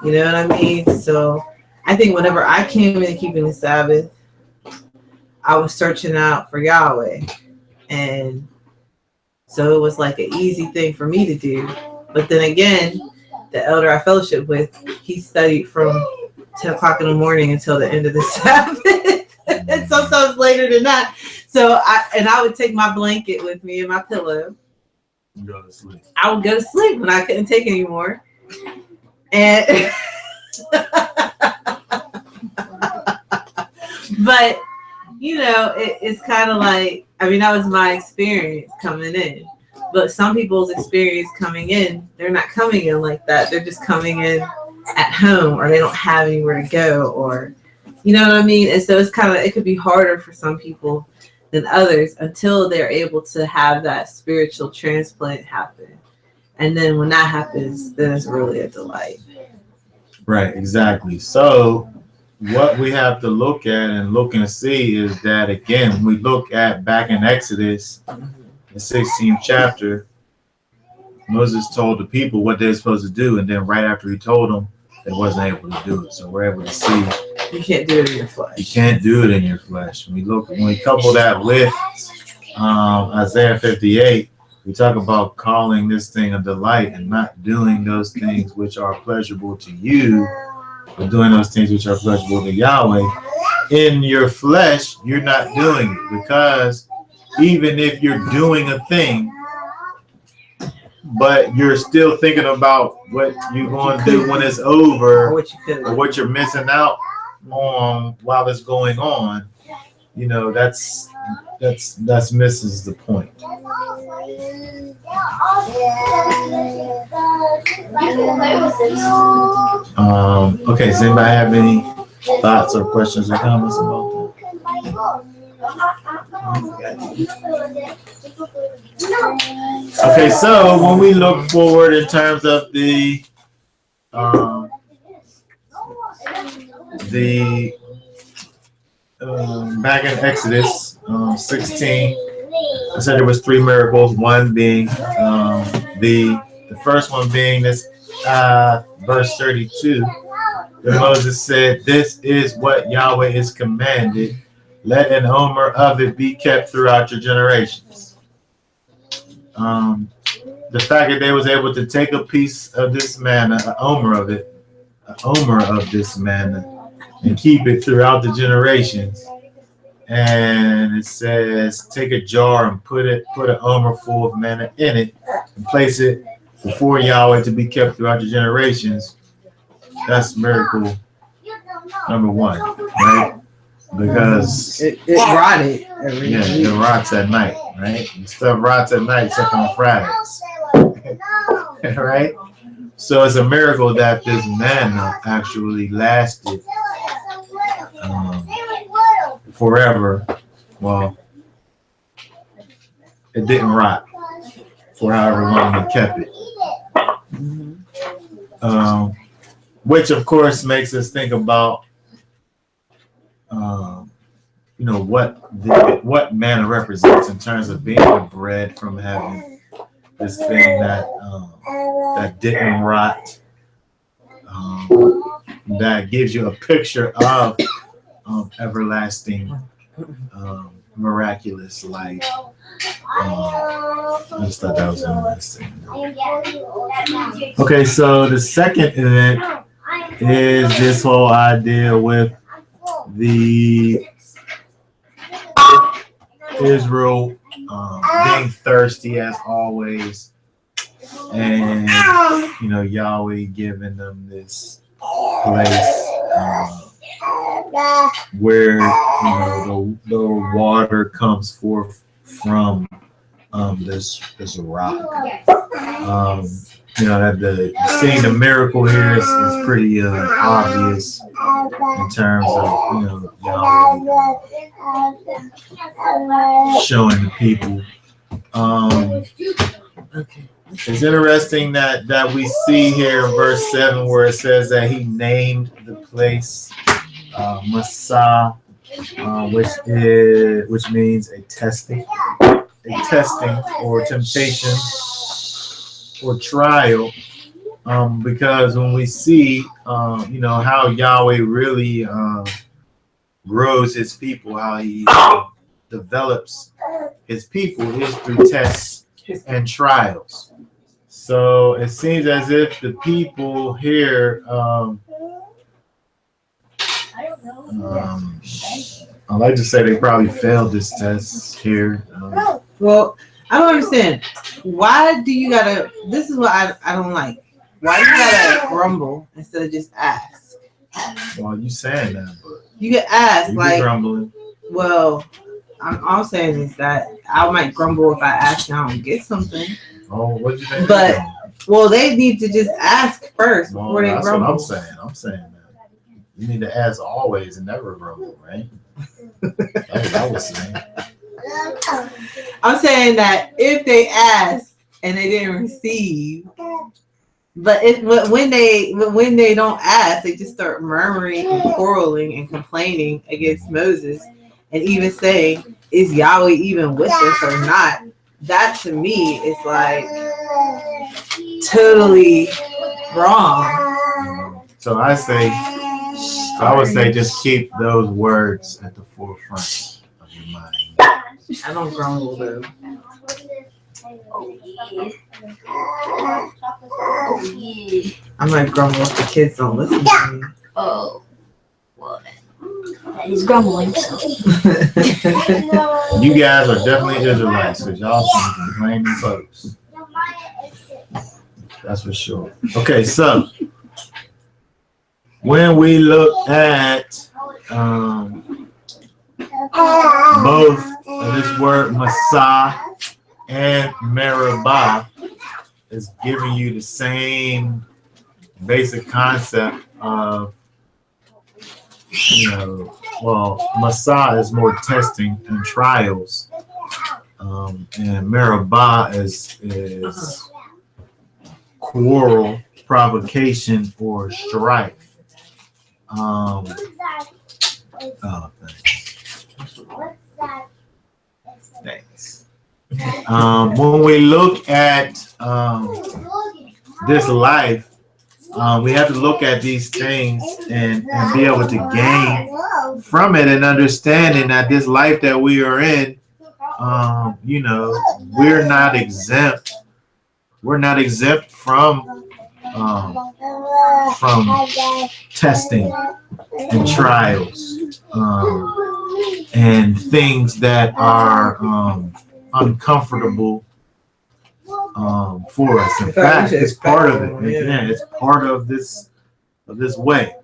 [SPEAKER 4] You know what I mean? So I think whenever I came into keeping the Sabbath, I was searching out for Yahweh. And so it was like an easy thing for me to do. But then again, the elder I fellowship with, he studied from 10 o'clock in the morning until the end of the Sabbath. And sometimes later than that. So I would take my blanket with me and my pillow.
[SPEAKER 1] Go to sleep.
[SPEAKER 4] I would go to sleep when I couldn't take anymore. And but you know, it's kind of like, I mean, that was my experience coming in. But some people's experience coming in, they're not coming in like that. They're just coming in at home, or they don't have anywhere to go, or you know what I mean? And so it's kind of, it could be harder for some people than others until they're able to have that spiritual transplant happen. And then when that happens, then it's really a delight.
[SPEAKER 1] Right, exactly. So what we have to look at and look and see is that, again, when we look at back in Exodus, the 16th chapter, Moses told the people what they're supposed to do, and then right after he told them, they wasn't able to do it. So we're able to see
[SPEAKER 4] you can't do it in your flesh.
[SPEAKER 1] You can't do it in your flesh. When we couple that with Isaiah 58, we talk about calling this thing a delight and not doing those things which are pleasurable to you, but doing those things which are pleasurable to Yahweh. In your flesh, you're not doing it, because even if you're doing a thing, but you're still thinking about what you're going to do when it's over, or what you're missing out on while it's going on, you know, that's misses the point. Okay, does anybody have any thoughts or questions or comments about that? Okay, so when we look forward in terms of the back in Exodus 16, I said there was 3 miracles. One being the first one being this verse 32. Where Moses said, "This is what Yahweh has commanded. Let an omer of it be kept throughout your generations." The fact that they was able to take a piece of this manna, an omer of this manna, and keep it throughout the generations. And it says, take a jar and put an omer full of manna in it, and place it before Yahweh to be kept throughout the generations. That's miracle number 1, right? Because
[SPEAKER 4] it rotted.
[SPEAKER 1] It rots at night, right? And stuff rots at night except on Fridays. right? So it's a miracle that this manna actually lasted forever. Well, it didn't rot for however long they kept it. Which of course makes us think about, what manna represents in terms of being the bread from heaven, this thing that didn't rot, that gives you a picture of everlasting, miraculous life. I just thought that was interesting. Okay, so the second event is this whole idea with the Israel being thirsty as always, and Yahweh giving them this place where the water comes forth from this rock. That seeing the miracle here is pretty obvious in terms of Yahweh showing the people. It's interesting that we see here in verse 7 where it says that he named the place Massah, which means a testing or temptation or trial, because when we see how Yahweh really grows his people, how he develops his people is through tests and trials. So it seems as if the people here, I like to say they probably failed this test here.
[SPEAKER 4] Well, I don't understand. Why do you gotta? This is what I don't like. Why do you gotta grumble instead of just ask?
[SPEAKER 1] Well, you saying that, but
[SPEAKER 4] you get asked
[SPEAKER 1] you
[SPEAKER 4] like,
[SPEAKER 1] grumbling.
[SPEAKER 4] Well, I'm saying is that I might grumble if I ask and I don't get something.
[SPEAKER 1] Oh, what you think?
[SPEAKER 4] But well, they need to just ask first before they
[SPEAKER 1] that's
[SPEAKER 4] grumble.
[SPEAKER 1] What I'm saying that you need to ask always and never grumble, right? That's what I was saying.
[SPEAKER 4] I'm saying that if they ask and they didn't receive, but when they don't ask, they just start murmuring and quarreling and complaining against Moses, and even saying, "Is Yahweh even with us or not?" That to me is like totally wrong.
[SPEAKER 1] So I would say just keep those words at the forefront of your mind.
[SPEAKER 4] I don't grumble though. I might grumble if the kids don't listen to me.
[SPEAKER 2] Oh, well, he's grumbling. So.
[SPEAKER 1] You guys are definitely Israelites because y'all some complaining folks. That's for sure. Okay, so when we look at both this word Massah and Meribah is giving you the same basic concept of, Massah is more testing and trials, and Meribah is quarrel, provocation, or strife. Thanks. When we look at this life, we have to look at these things and be able to gain from it and understanding that this life that we are in, we're not exempt. We're not exempt from testing and trials and things that are uncomfortable for us. In fact, it's part of it. Yeah, it's part of this way.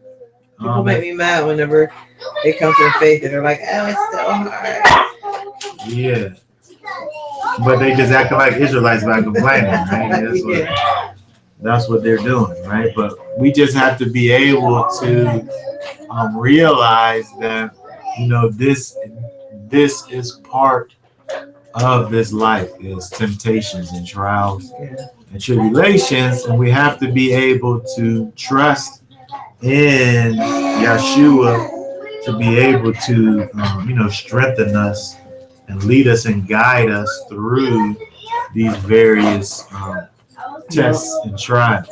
[SPEAKER 4] People make me mad whenever they come to the faith and they're like, "Oh, it's so hard."
[SPEAKER 1] Yeah, but they just acting like Israelites by complaining, right? That's what, That's what they're doing, right? But we just have to be able to realize that, this is part of this life, is temptations and trials and tribulations, and we have to be able to trust in Yeshua to be able to, strengthen us and lead us and guide us through these various tests and trials.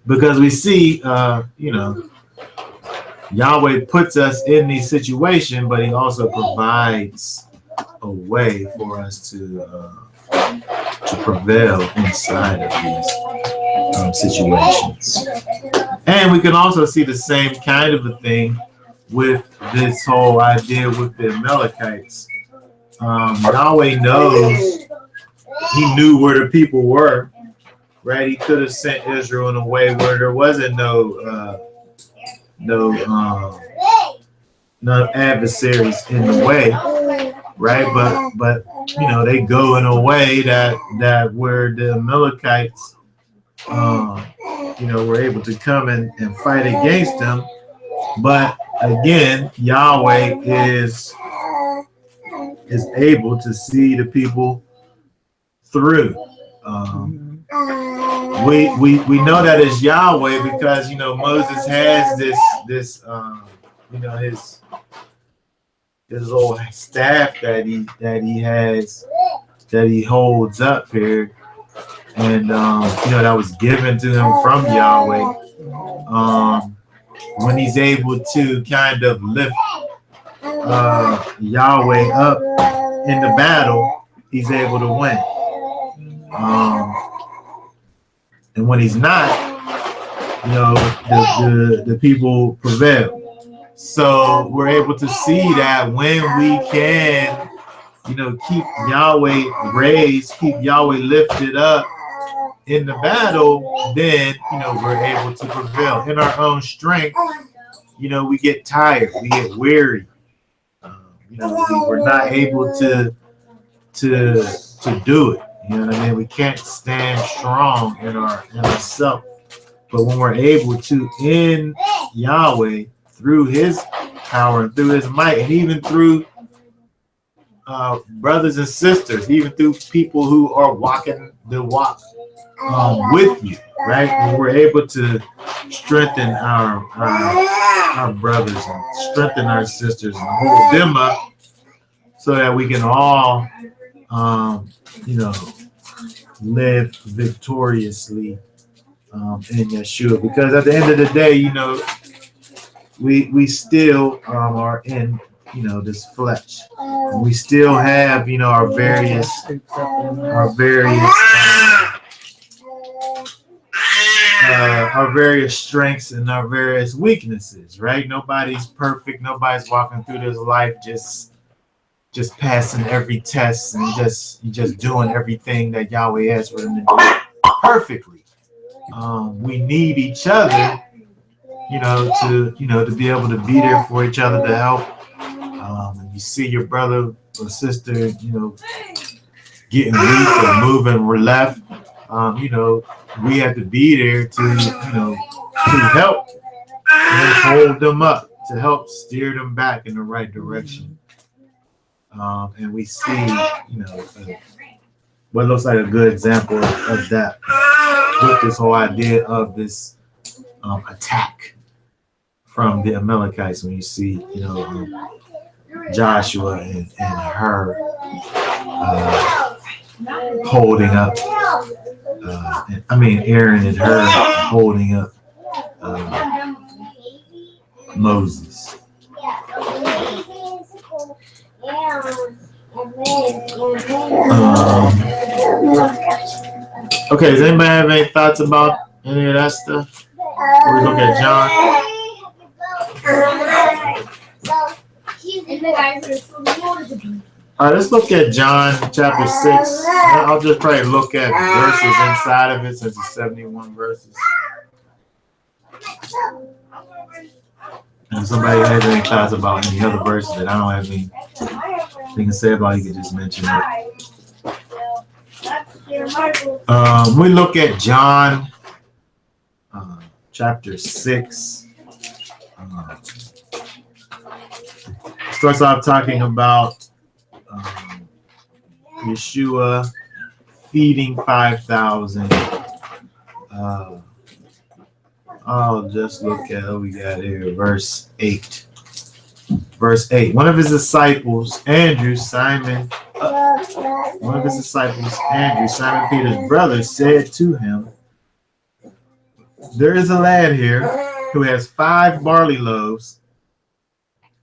[SPEAKER 1] Because we see, Yahweh puts us in these situations, but he also provides a way for us to prevail inside of these situations. And we can also see the same kind of a thing with this whole idea with the Amalekites. Yahweh knows, he knew where the people were, right? He could have sent Israel in a way where there wasn't no adversaries in the way, right? But they go in a way that where the Amalekites were able to come in and fight against them. But again, Yahweh is able to see the people through. We know that it's Yahweh because Moses has this his little staff that he holds up here, and that was given to him from Yahweh. When he's able to kind of lift Yahweh up in the battle, he's able to win. And when he's not, the people prevail. So we're able to see that when we can, keep Yahweh raised, keep Yahweh lifted up in the battle, then, we're able to prevail. In our own strength, we get tired, we get weary. We're not able to do it. You know what I mean? We can't stand strong in ourselves. But when we're able to, in Yahweh, through his power and through his might, and even through brothers and sisters, even through people who are walking the walk with you, right? When we're able to strengthen our brothers and strengthen our sisters and hold them up so that we can all live victoriously in Yeshua. Because at the end of the day, we still are in this flesh. And we still have our various strengths and our various weaknesses, right? Nobody's perfect. Nobody's walking through this life just passing every test and just doing everything that Yahweh has for them to do perfectly. We need each other, to be able to be there for each other, to help. You see your brother or sister, getting weak or moving left. We have to be there to help and hold them up, to help steer them back in the right direction. And we see, what looks like a good example of that with this whole idea of this attack from the Amalekites. When you see, Joshua and her holding up, Aaron and her holding up Moses. Okay, does anybody have any thoughts about any of that stuff? Before we look at John. All right, let's look at John chapter 6. I'll just probably look at verses inside of it since it's 71 verses. And if somebody has any thoughts about any other verses that I don't have anything to say about, you can just mention it. We look at John chapter 6. Starts off talking about Yeshua feeding 5,000. I'll just look at what we got here, verse 8. Verse 8. One of his disciples, Andrew, Simon Peter's brother, said to him, "There is a lad here who has 5 barley loaves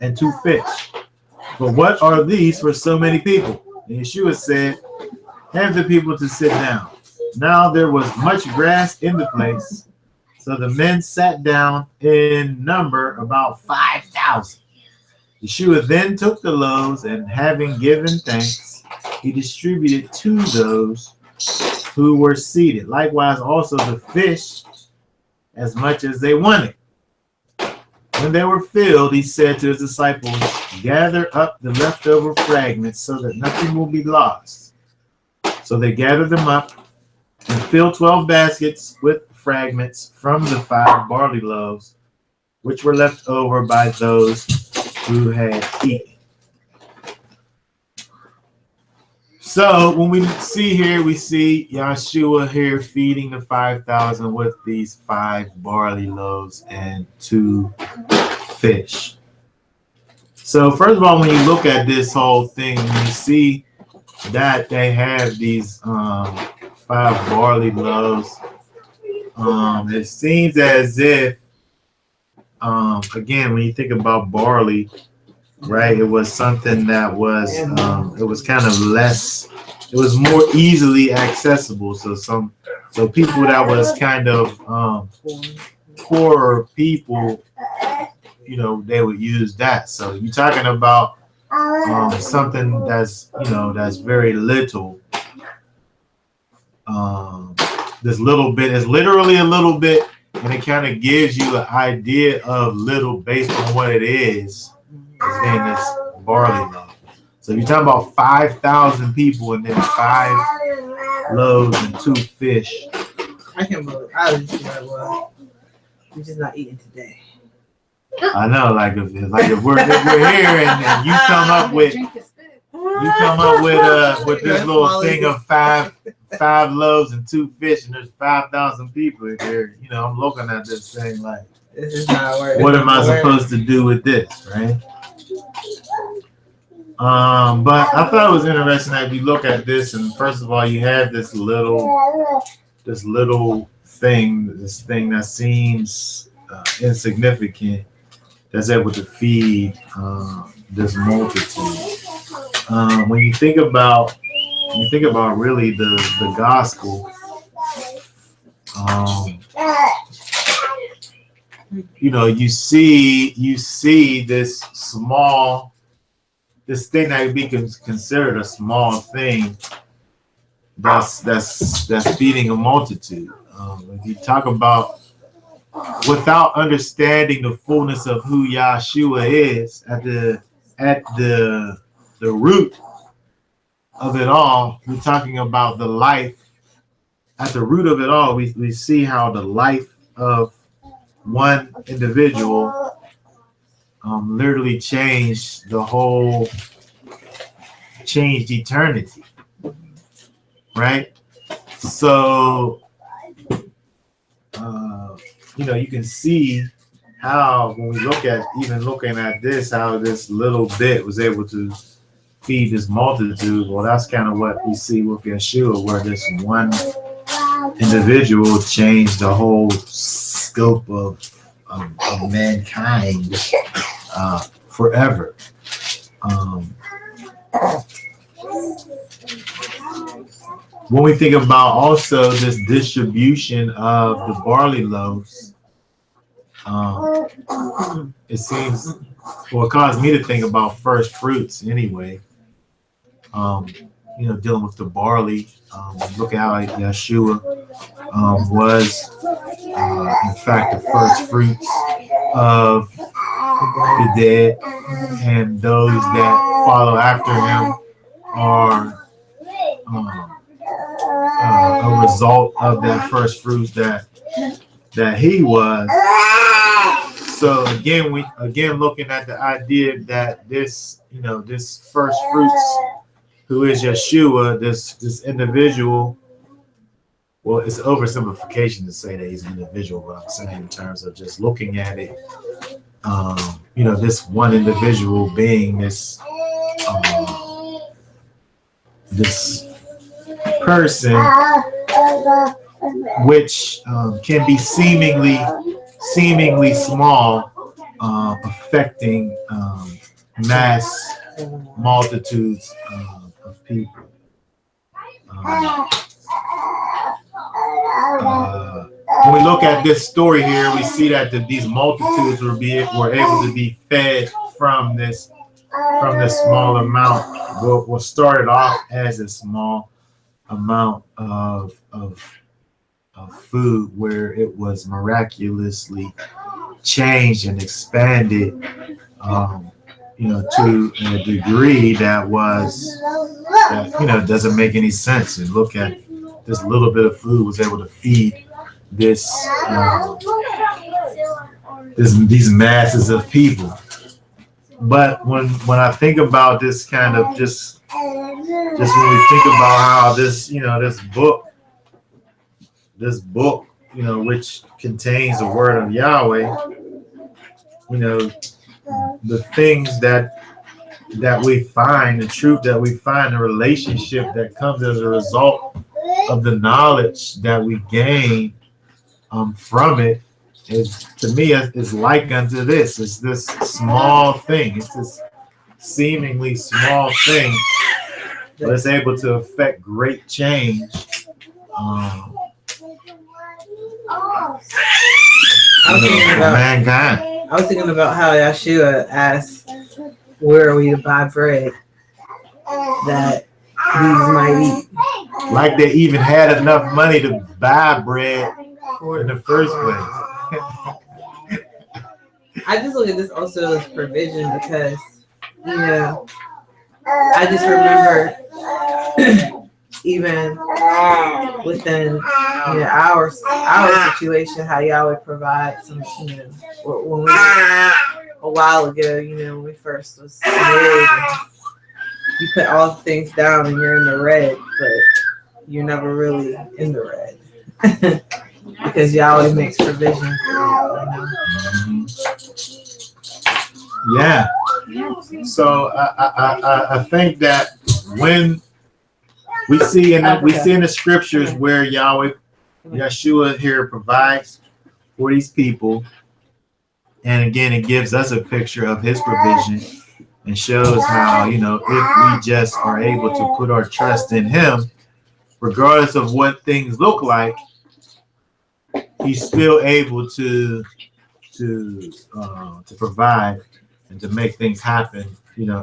[SPEAKER 1] and 2 fish. But what are these for so many people?" And Yeshua said, "Have the people to sit down." Now there was much grass in the place, so the men sat down in number about 5,000. Yeshua then took the loaves, and having given thanks, he distributed to those who were seated. Likewise also the fish, as much as they wanted. When they were filled, he said to his disciples, "Gather up the leftover fragments so that nothing will be lost." So they gathered them up and filled 12 baskets with fragments from the 5 barley loaves, which were left over by those who had eaten. So when we see here, we see Yeshua here feeding the 5,000 with these 5 barley loaves and 2 fish. So first of all, when you look at this whole thing, you see that they have these 5 barley loaves. It seems as if, again, when you think about barley, right, it was something that was, it was kind of less, it was more easily accessible. So people that was kind of poorer people, you know, they would use that. So you're talking about something that's, you know, that's very little. This little bit is literally a little bit, and it kind of gives you an idea of little based on what it is. It's in this barley loaf. So you're talking about 5,000 people and then 5 loaves and 2 fish.
[SPEAKER 4] I can't believe I was just like, well, we're just not eating today.
[SPEAKER 1] I know, like if we're here and you come up with this little thing of 5 loaves and 2 fish, and there's 5,000 people here. You know, I'm looking at this thing like,
[SPEAKER 4] this is not working.
[SPEAKER 1] What am I supposed to do with this, right? But I thought it was interesting that you look at this, and first of all, you have this little thing that seems insignificant, that's able to feed this multitude. When you think about really the gospel, you know, you see this thing that would be considered a small thing that's feeding a multitude. If you talk about without understanding the fullness of who Yeshua is at the root of it all, we're talking about the life. At the root of it all, we see how the life of one individual literally changed eternity, right? So you know, you can see how when we looking at this, how this little bit was able to feed this multitude. Well, that's kind of what we see with Yeshua, where this one individual changed the whole scope of mankind forever. When we think about also this distribution of the barley loaves, it seems, well, it caused me to think about first fruits anyway. You know, dealing with the barley, look at how Yeshua was, in fact, the first fruits of the dead, and those that follow after him are result of that first fruits that he was. So again, we looking at the idea that this, this first fruits, who is Yeshua, this individual. Well, it's oversimplification to say that he's an individual, but I'm saying in terms of just looking at it, this one individual being this person, which can be seemingly small, affecting mass multitudes of people. When we look at this story here, we see that these multitudes were able to be fed from this small amount. What started off as a small amount of food, where it was miraculously changed and expanded, to a degree that doesn't make any sense. And look at this little bit of food was able to feed these masses of people. But when I think about this kind of just when we think about how this book, which contains the word of Yahweh, the things that we find, the truth that we find, the relationship that comes as a result of the knowledge that we gain from it, is, to me, is like unto this. It's this small thing. It's this seemingly small thing, but it's able to affect great change. Mankind.
[SPEAKER 4] I was thinking about how Yeshua asked, where are we to buy bread that these might eat?
[SPEAKER 1] Like they even had enough money to buy bread in the first place.
[SPEAKER 4] I just look at this also as provision, because, I just remember even within our situation, how Yahweh provides some, when we, a while ago, when we first was married, you put all things down and you're in the red, but you're never really in the red. Because Yahweh makes provision for you.
[SPEAKER 1] Yeah. So I think that when we see in the scriptures where Yeshua here provides for these people, and again it gives us a picture of his provision and shows how, if we just are able to put our trust in him, regardless of what things look like, he's still able to provide and to make things happen,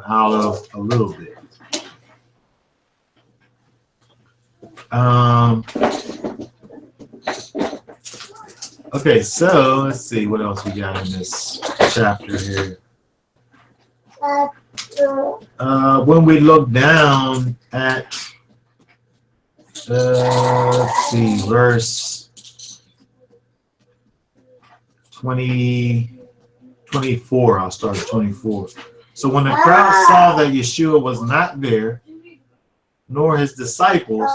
[SPEAKER 1] out of a little bit. Okay, so let's see what else we got in this chapter here. When we look down at let's see, verse 24. I'll start at 24. So when the crowd saw that Yeshua was not there, nor his disciples,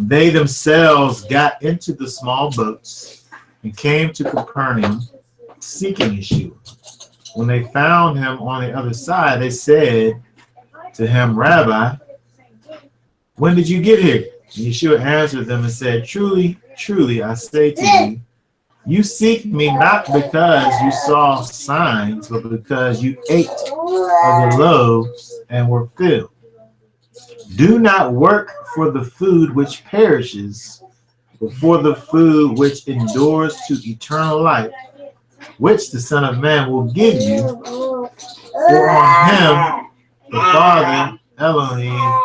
[SPEAKER 1] they themselves got into the small boats and came to Capernaum, seeking Yeshua. When they found him on the other side, they said to him, Rabbi, when did you get here? And Yeshua answered them and said, Truly, truly, I say to you, you seek me not because you saw signs, but because you ate of the loaves and were filled. Do not work for the food which perishes, but for the food which endures to eternal life, which the Son of Man will give you. For on him the Father Elohim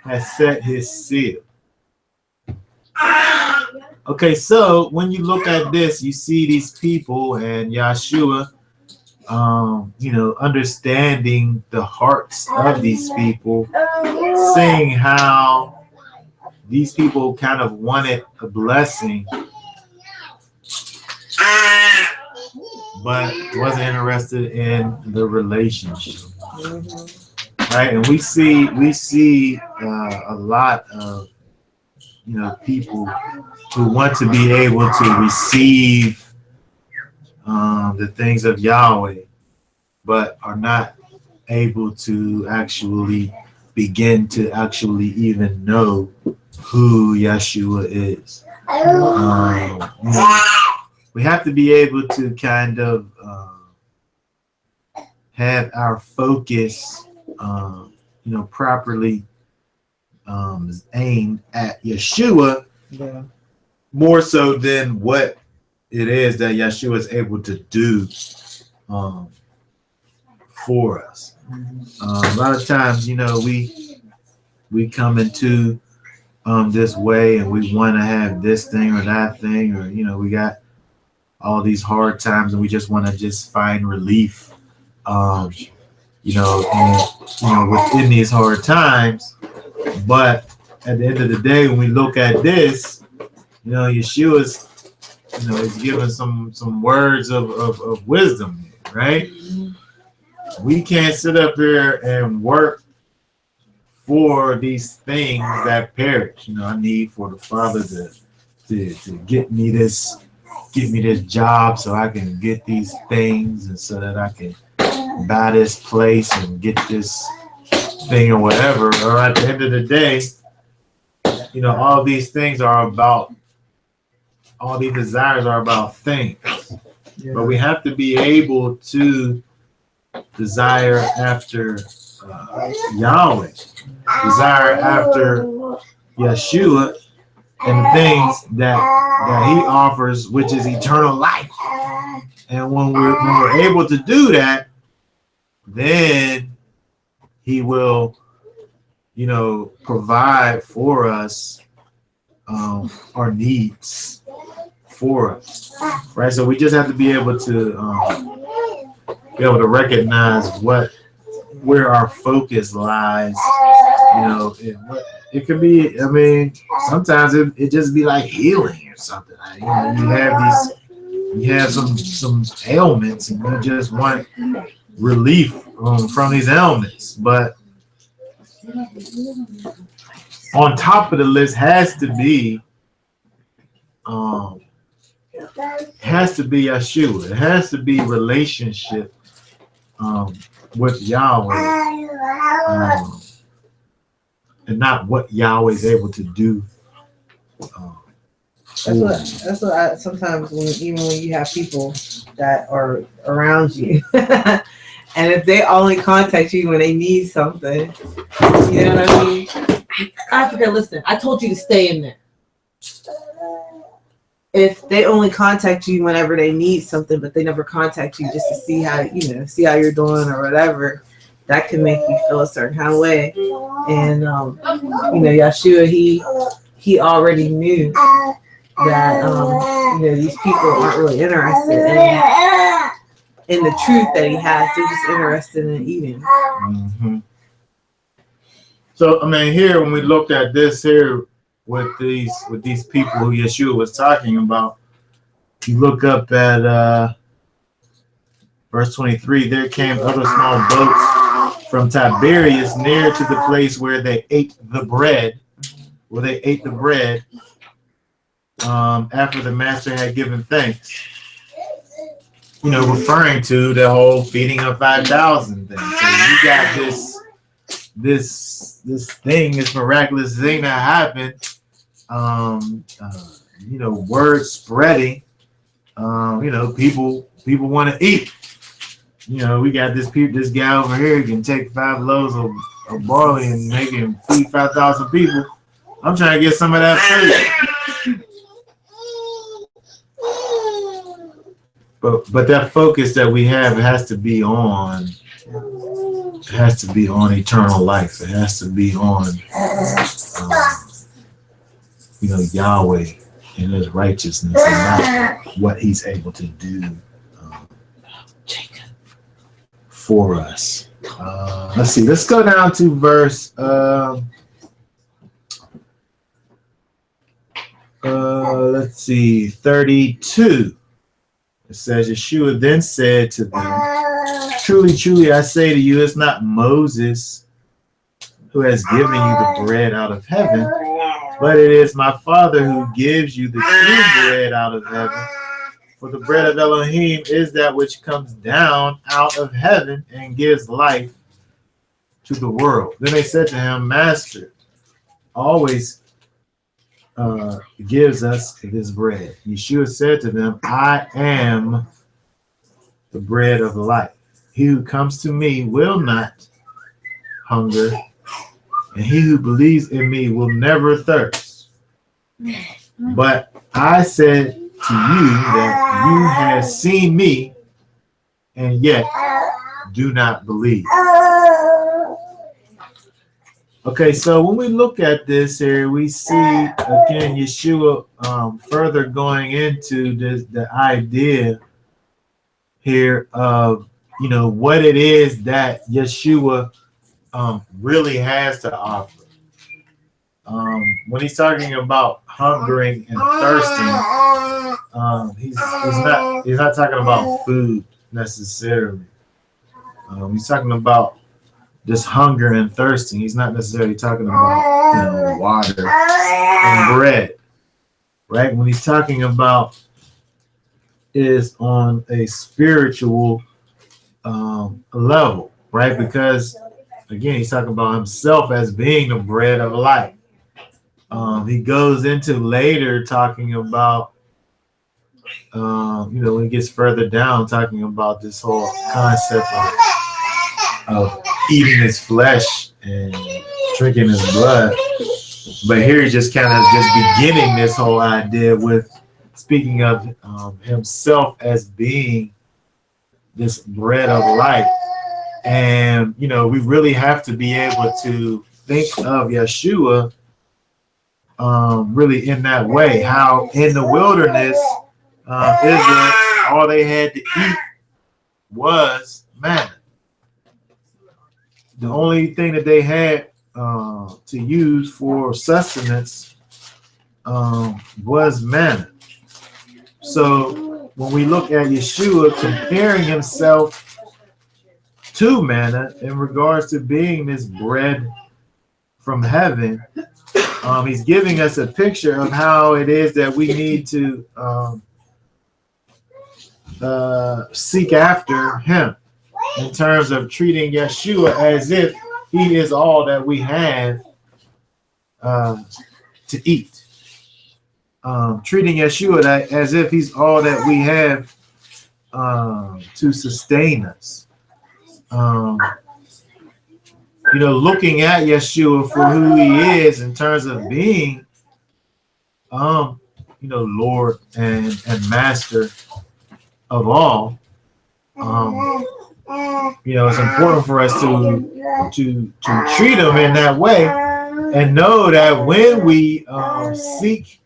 [SPEAKER 1] has set his seal. Okay, so when you look at this, you see these people and Yeshua, understanding the hearts of these people, seeing how these people kind of wanted a blessing, but wasn't interested in the relationship. Right, and we see a lot of people who want to be able to receive the things of Yahweh, but are not able to actually begin to actually even know who Yeshua is. We have to be able to kind of have our focus properly aimed at Yeshua, more so than what it is that Yeshua is able to do for us. A lot of times, we come into this way and we want to have this thing or that thing, or we got all these hard times and we just want to just find relief, within these hard times. But at the end of the day, when we look at this, Yeshua's, is giving some words of wisdom, right? We can't sit up here and work for these things that perish. I need for the Father to get me this job so I can get these things, and so that I can buy this place and get this thing or whatever. Or at the end of the day, all these things are about, all these desires are about things. But we have to be able to desire after Yahweh, desire after Yeshua, and the things that He offers, which is eternal life. And when we're able to do that, then He will, provide for us our needs for us, right? So we just have to be able to recognize where our focus lies. It could be, sometimes it just be like healing or something. You have some ailments and you just want relief from these ailments. But on top of the list has to be Yeshua. It has to be relationship with Yahweh, and not what Yahweh is able to do.
[SPEAKER 4] That's what I sometimes even when you have people that are around you, and if they only contact you when they need something, you know what I mean? Africa, listen, I told you to stay in there. If they only contact you whenever they need something, but they never contact you just to see how you're doing or whatever, that can make you feel a certain kind of way. And Yeshua, he already knew that these people aren't really interested in the truth that He has. They're just interested in eating.
[SPEAKER 1] Mm-hmm. So here when we looked at this here with these people who Yeshua was talking about, you look up at verse 23. There came other small boats from Tiberias near to the place where they ate the bread. After the master had given thanks, referring to the whole feeding of 5,000 thing. So you got this thing, this miraculous thing that happened. Word spreading. People want to eat. We got this guy over here who can take 5 loaves of barley and make him feed 5,000 people. I'm trying to get some of that food. But that focus that we have, it has to be on eternal life. It has to be on Yahweh and His righteousness, and not what He's able to do for us. Let's see. Let's go down to verse let's see, 32. It says, Yeshua then said to them, truly, truly, I say to you, it's not Moses who has given you the bread out of heaven, but it is my Father who gives you the true bread out of heaven. For the bread of Elohim is that which comes down out of heaven and gives life to the world. Then they said to him, Master, always gives us this bread. Yeshua said to them, I am the bread of life. He who comes to me will not hunger, and he who believes in me will never thirst. But I said to you that you have seen me, and yet do not believe. Okay, so when we look at this here, we see again Yeshua further going into the idea here of what it is that Yeshua really has to offer. When he's talking about hungering and thirsting, he's not talking about food necessarily. He's talking about just hunger and thirsting. He's not necessarily talking about water and bread, right? When he's talking about is on a spiritual level, right? Because again, he's talking about himself as being the bread of life. He goes into later talking about, when he gets further down, talking about this whole concept of eating his flesh and drinking his blood. But here he's just kind of just beginning this whole idea with speaking of himself as being this bread of life. And, we really have to be able to think of Yeshua really in that way. How in the wilderness, Israel, all they had to eat was manna. The only thing that they had to use for sustenance was manna. So when we look at Yeshua comparing himself to manna in regards to being this bread from heaven, he's giving us a picture of how it is that we need to seek after him, in terms of treating Yeshua as if he is all that we have to eat. Treating Yeshua as if he's all that we have to sustain us. Looking at Yeshua for who he is in terms of being, Lord and Master of all. It's important for us to treat him in that way, and know that when we seek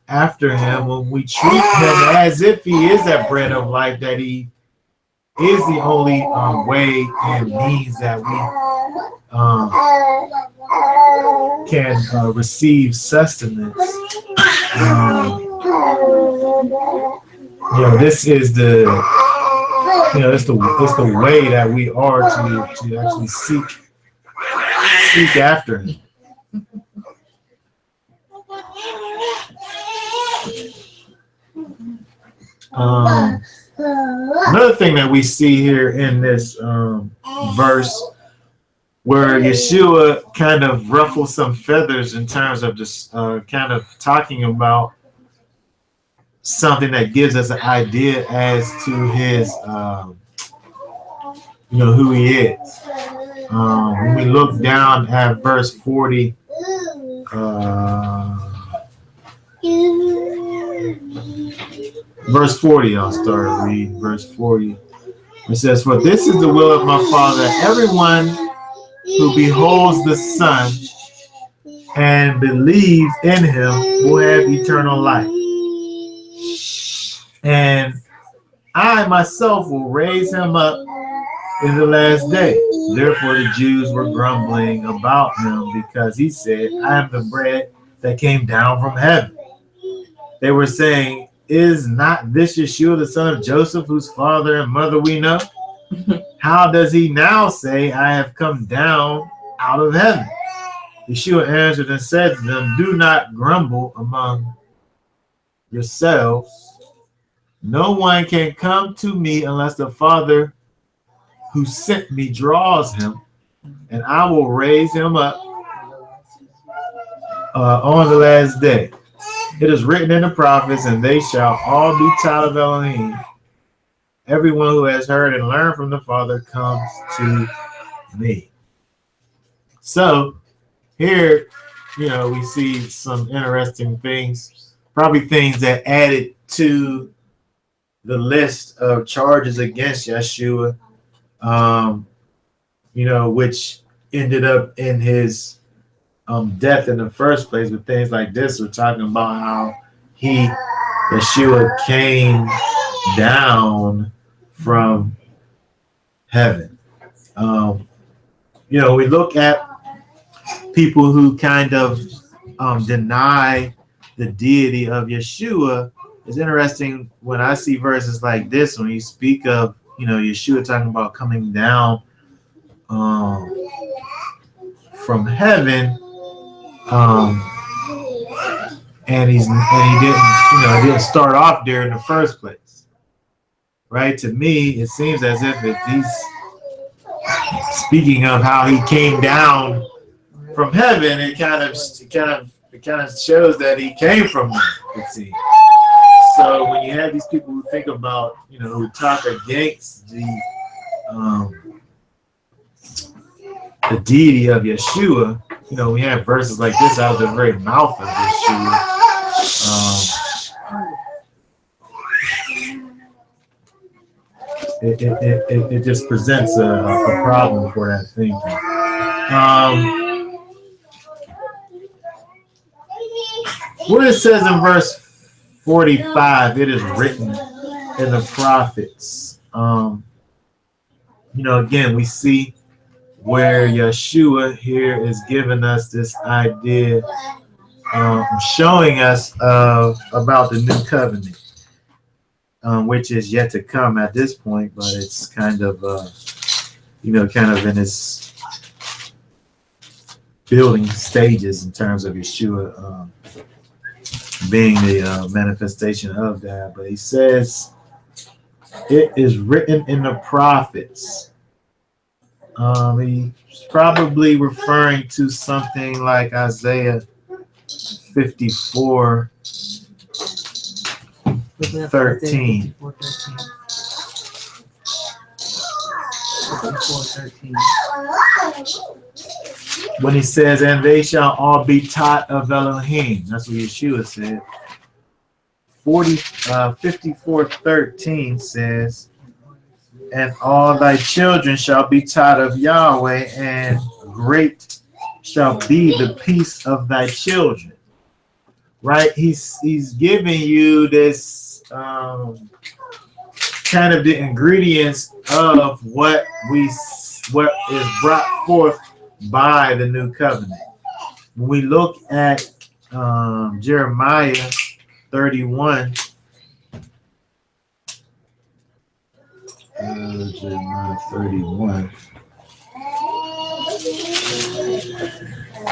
[SPEAKER 1] after him, when we treat him as if he is that bread of life, that he is the only way and means that we can receive sustenance. This is it's the way that we are to actually seek after him. Another thing that we see here in this verse, where Yeshua kind of ruffles some feathers in terms of just kind of talking about something that gives us an idea as to his, who he is. When we look down at verse 40, verse 40, I'll start to read verse 40. It says, "For this is the will of my Father, that everyone who beholds the Son and believes in him will have eternal life. And I myself will raise him up in the last day." Therefore the Jews were grumbling about him, because he said, "I am the bread that came down from heaven." they were saying, is not this Yeshua, the son of Joseph, whose father and mother we know? How does he now say, I have come down out of heaven? Yeshua answered and said to them, do not grumble among yourselves. No one can come to me unless the Father who sent me draws him, and I will raise him up on the last day. It is written in the prophets, and they shall all be taught of Elohim. Everyone who has heard and learned from the Father comes to me. So here, we see some interesting things, probably things that added to the list of charges against Yeshua, which ended up in his death in the first place. With things like this, we're talking about how Yeshua came down from heaven. We look at people who kind of deny the deity of Yeshua. It's interesting when I see verses like this, when you speak of, Yeshua talking about coming down from heaven, and he didn't start off there in the first place, right? To me, it seems as if he's speaking of how he came down from heaven. It kind of shows that he came from there, it seems. So when you have these people who think about, who talk against the deity of Yeshua, we have verses like this out of the very mouth of Yeshua. It just presents a problem for that thinking. What it says in verse 45, it is written in the prophets. Again, we see where Yeshua here is giving us this idea, showing us about the new covenant, which is yet to come at this point, but it's kind of in its building stages in terms of Yeshua being the manifestation of that. But he says, it is written in the prophets. He's probably referring to something like Isaiah 54:13. When he says, and they shall all be taught of Elohim. That's what Yeshua said. 54:13 says, and all thy children shall be taught of Yahweh, and great shall be the peace of thy children. Right? He's giving you this kind of the ingredients of what is brought forth by the new covenant. When we look at Jeremiah 31, Jeremiah 31,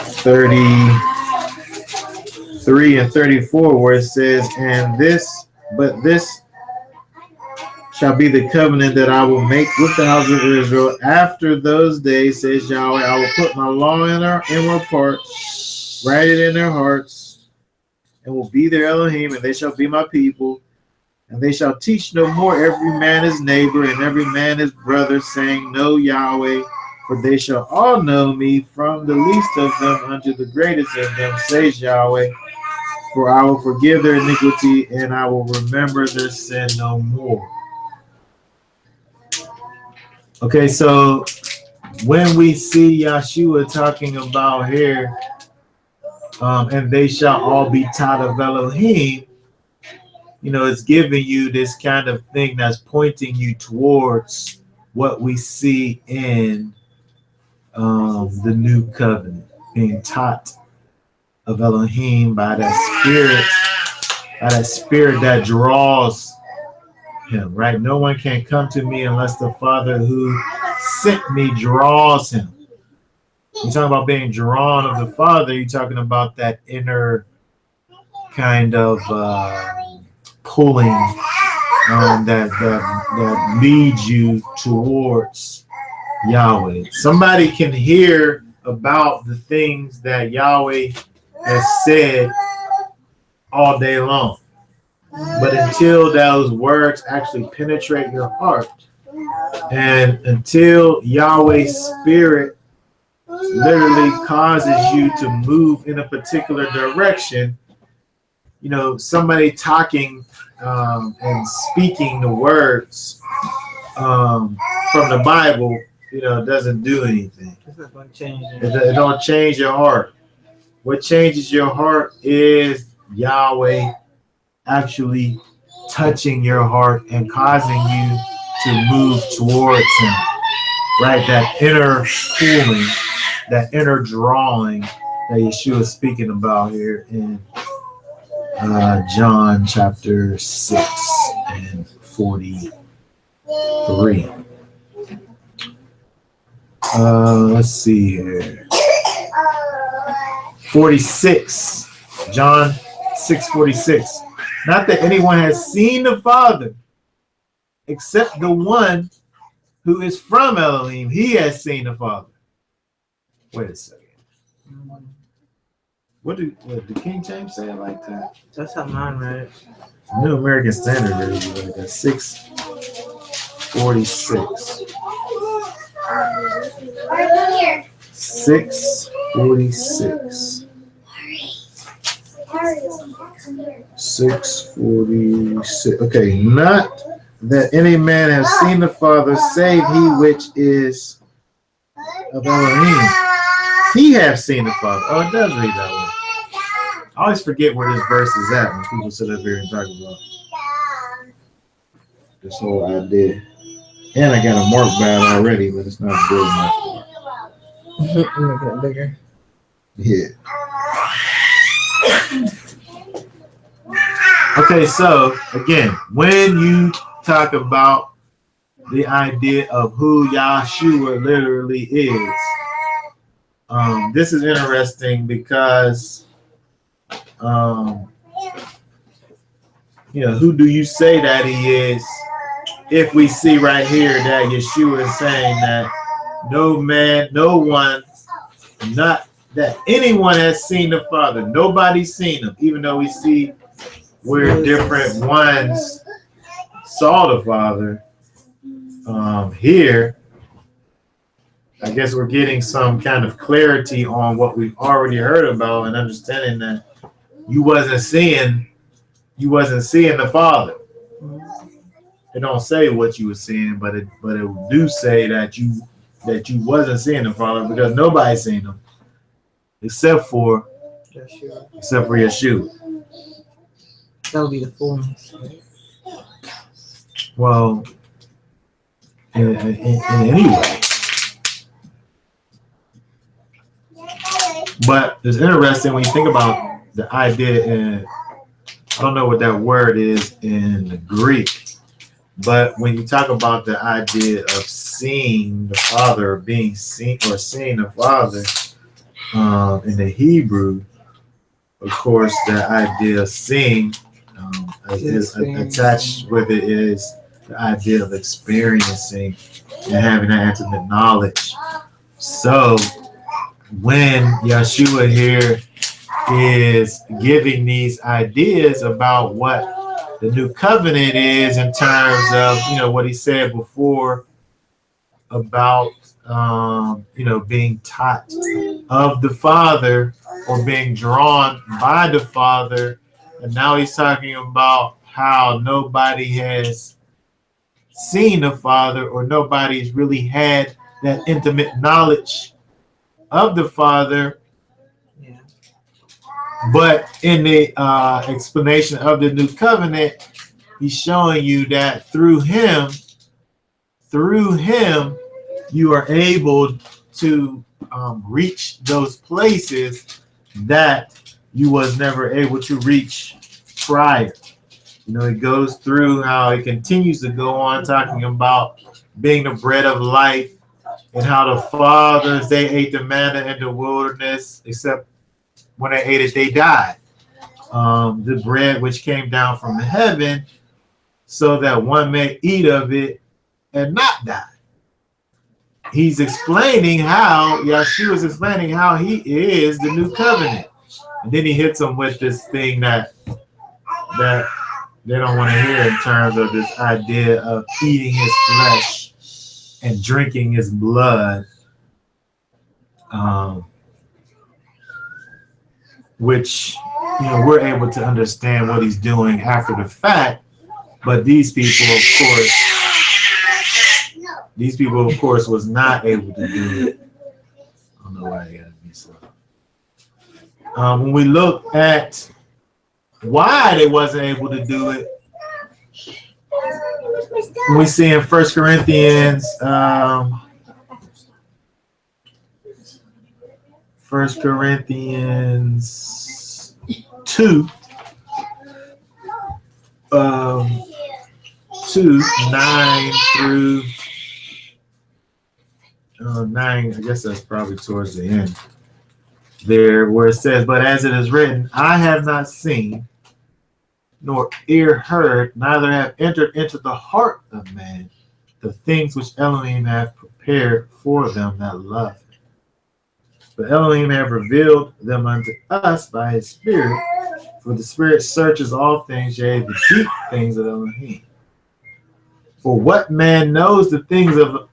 [SPEAKER 1] 33 and 34, where it says, and this shall be the covenant that I will make with the house of Israel after those days, says Yahweh. I will put my law in their inward parts, write it in their hearts, and will be their Elohim, and they shall be my people. And they shall teach no more every man his neighbor and every man his brother, saying, know Yahweh, for they shall all know me, from the least of them unto the greatest of them, says Yahweh. For I will forgive their iniquity, and I will remember their sin no more. Okay, so when we see Yeshua talking about here, and they shall all be taught of Elohim, it's giving you this kind of thing that's pointing you towards what we see in the new covenant, being taught of Elohim by that Spirit that spirit that draws him, right? No one can come to me unless the Father who sent me draws him. You're talking about being drawn of the Father. You're talking about that inner kind of pulling that leads you towards Yahweh. Somebody can hear about the things that Yahweh has said all day long, but until those words actually penetrate your heart, and until Yahweh's Spirit literally causes you to move in a particular direction, you know, somebody talking and speaking the words from the Bible, you know, doesn't do anything.
[SPEAKER 4] It's not going to change it.
[SPEAKER 1] It don't change your heart. What changes your heart is Yahweh actually touching your heart and causing you to move towards him. Right? That inner pulling, that inner drawing that Yeshua is speaking about here in John chapter 6 and 43. Let's see here. 46. John 6:46. Not that anyone has seen the Father, except the one who is from Elohim. He has seen the Father. Wait a second. What did King James say it like that?
[SPEAKER 4] That's how mine read it.
[SPEAKER 1] New American Standard reads it like that. 6:46. 6:46. 6:46. Okay, not that any man has seen the Father, save he which is of Elohim. He have seen the Father. Oh, it does read that way. I always forget where this verse is at when people sit up here and talk about this whole idea. And I got a mark bad already, but it's not good enough.
[SPEAKER 4] Making it bigger.
[SPEAKER 1] Yeah. Okay, so again, when you talk about the idea of who Yahshua literally is, this is interesting because, you know, who do you say that he is? If we see right here that Yeshua is saying that no man, no one, not that anyone has seen the Father. Nobody's seen him, even though we see where different ones saw the Father. Here, I guess we're getting some kind of clarity on what we've already heard about and understanding that you wasn't seeing the Father. It don't say what you were seeing, but it do say that you wasn't seeing the Father, because nobody's seen him except for Yeshua.
[SPEAKER 4] That would be the fullness.
[SPEAKER 1] Well, in any way. But it's interesting when you think about the idea in, I don't know what that word is in the Greek, but when you talk about the idea of seeing the Father, or being seen, or seeing the Father in the Hebrew, of course, the idea of seeing is attached with it is the idea of experiencing and having that intimate knowledge. So when Yeshua here is giving these ideas about what the new covenant is, in terms of, you know, what he said before about, you know, being taught of the Father or being drawn by the Father. And now he's talking about how nobody has seen the Father, or nobody's really had that intimate knowledge of the Father.
[SPEAKER 4] Yeah.
[SPEAKER 1] But in the explanation of the new covenant, he's showing you that through him, you are able to reach those places that you was never able to reach prior. It goes through how it continues to go on talking about being the bread of life and how the fathers, they ate the manna in the wilderness, except when they ate it, they died. The bread which came down from heaven so that one may eat of it and not die. He's explaining how, Yeshua is explaining how he is the new covenant. And then he hits them with this thing that they don't want to hear in terms of this idea of eating his flesh and drinking his blood, which we're able to understand what he's doing after the fact. But these people, of course, was not able to do it. I don't know why I gotta be so. When we look at why they wasn't able to do it, we see in 1 Corinthians, 1 Corinthians 2, 9 through 9, I guess that's probably towards the end there, where it says, but as it is written, I have not seen, nor ear heard, neither have entered into the heart of man the things which Elohim hath prepared for them that love him. But Elohim hath revealed them unto us by his Spirit, for the Spirit searches all things, yea, the deep things of Elohim. For what man knows the things of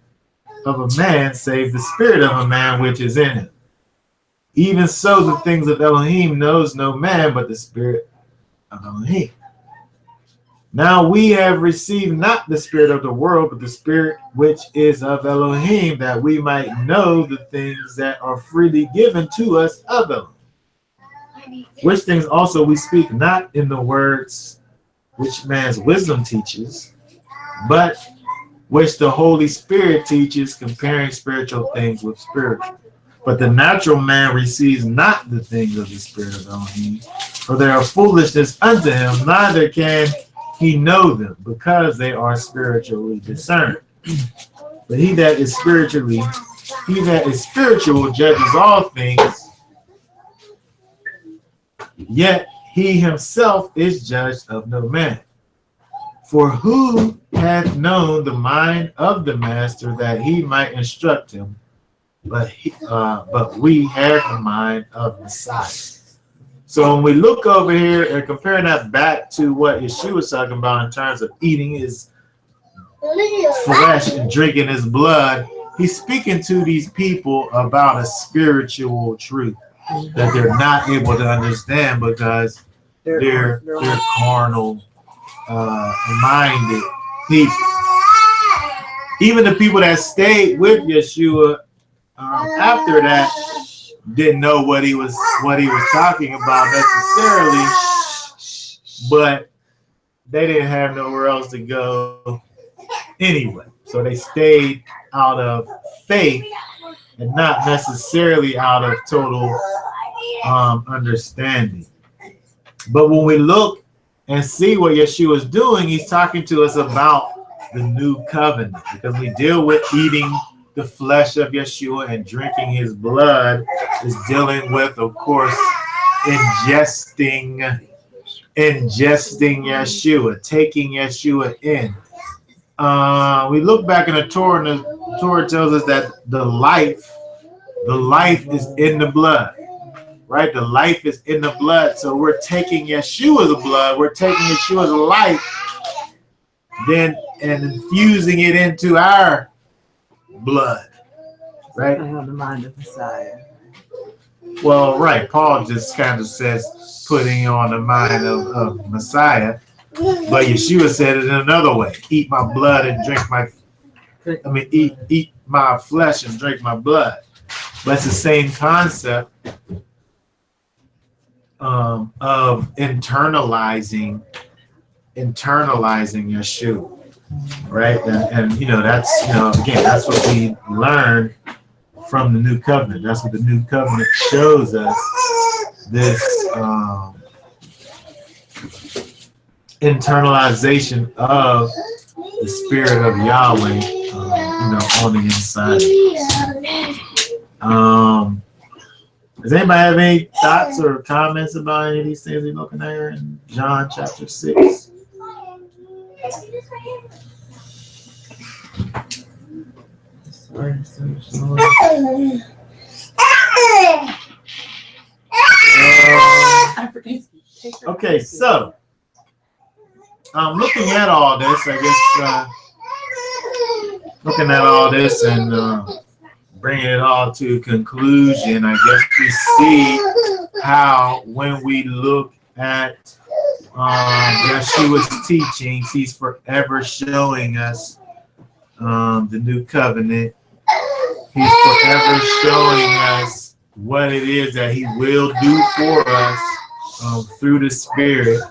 [SPEAKER 1] a man, save the spirit of a man which is in him? Even so, the things of Elohim knows no man but the Spirit of Elohim. Now we have received not the spirit of the world, but the Spirit which is of Elohim, that we might know the things that are freely given to us of Elohim. Which things also we speak not in the words which man's wisdom teaches, but which the Holy Spirit teaches, comparing spiritual things with spiritual. But the natural man receives not the things of the Spirit of Elohim, for they are foolishness unto him, neither can he know them, because they are spiritually discerned. But he that is spiritual judges all things, yet he himself is judged of no man. For who hath known the mind of the master that he might instruct him? But we have the mind of Messiah. So when we look over here and comparing that back to what Yeshua was talking about in terms of eating his flesh and drinking his blood, he's speaking to these people about a spiritual truth that they're not able to understand because they're carnal minded people. Even the people that stayed with Yeshua after that didn't know what he was talking about necessarily, but they didn't have nowhere else to go anyway. So they stayed out of faith and not necessarily out of total understanding. But when we look and see what Yeshua is doing, he's talking to us about the new covenant, because we deal with eating the flesh of Yeshua and drinking his blood is dealing with, of course, ingesting Yeshua, taking Yeshua in. We look back in the Torah, and the Torah tells us that the life is in the blood, right? The life is in the blood. So we're taking Yeshua's blood, we're taking Yeshua's life, then and infusing it into our blood, right?
[SPEAKER 4] I have the mind of Messiah.
[SPEAKER 1] Well, right. Paul just kind of says putting on the mind of Messiah, but Yeshua said it in another way: eat my blood and eat my flesh and drink my blood. But it's the same concept of internalizing Yeshua. Right, and that's again, that's what we learn from the new covenant. That's what the new covenant shows us. This internalization of the spirit of Yahweh, on the inside. Does anybody have any thoughts or comments about any of these things we're looking at here in John chapter 6? Okay, so looking at all this, I guess looking at all this and bringing it all to conclusion, I guess we see how when we look at Yeshua's teachings, he's forever showing us the new covenant. He's forever showing us what it is that he will do for us through the Spirit.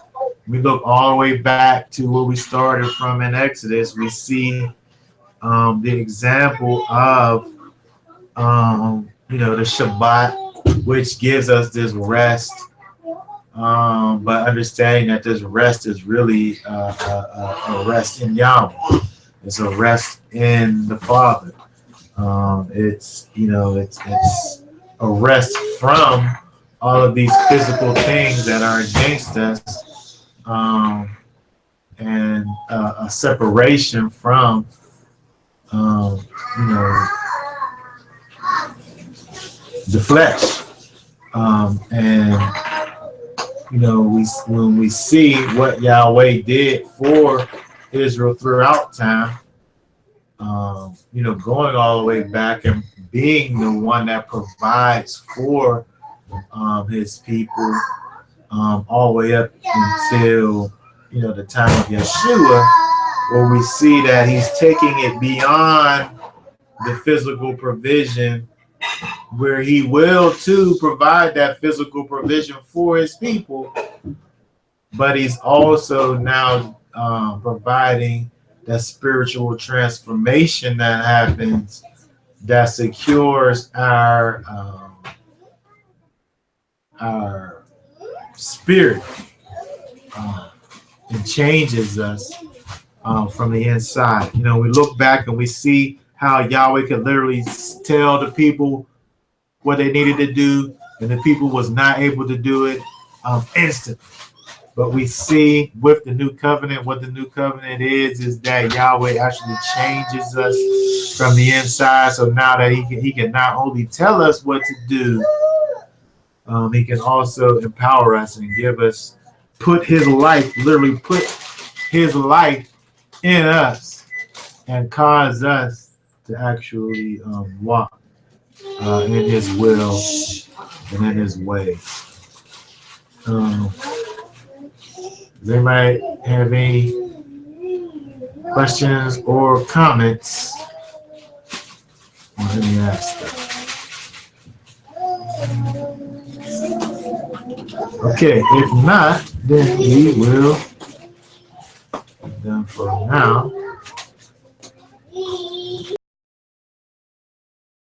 [SPEAKER 1] We look all the way back to where we started from in Exodus. We see the example of the Shabbat, which gives us this rest, but understanding that this rest is really a rest in Yahweh. It's a rest in the Father. It's a rest from all of these physical things that are against us, and a separation from the flesh, when we see what Yahweh did for Israel throughout time, going all the way back and being the one that provides for his people, all the way up until the time of Yeshua, where we see that he's taking it beyond the physical provision, where he will too provide that physical provision for his people, but he's also now providing that spiritual transformation that happens, that secures our spirit, and changes us from the inside. We look back and we see how Yahweh could literally tell the people what they needed to do, and the people was not able to do it instantly. But we see with the new covenant, what the new covenant is that Yahweh actually changes us from the inside. So now that he can not only tell us what to do, he can also empower us and put his life in us and cause us to actually walk in his will and in his way. Does anybody have any questions or comments on any aspect? Okay, if not, then we will be done for now.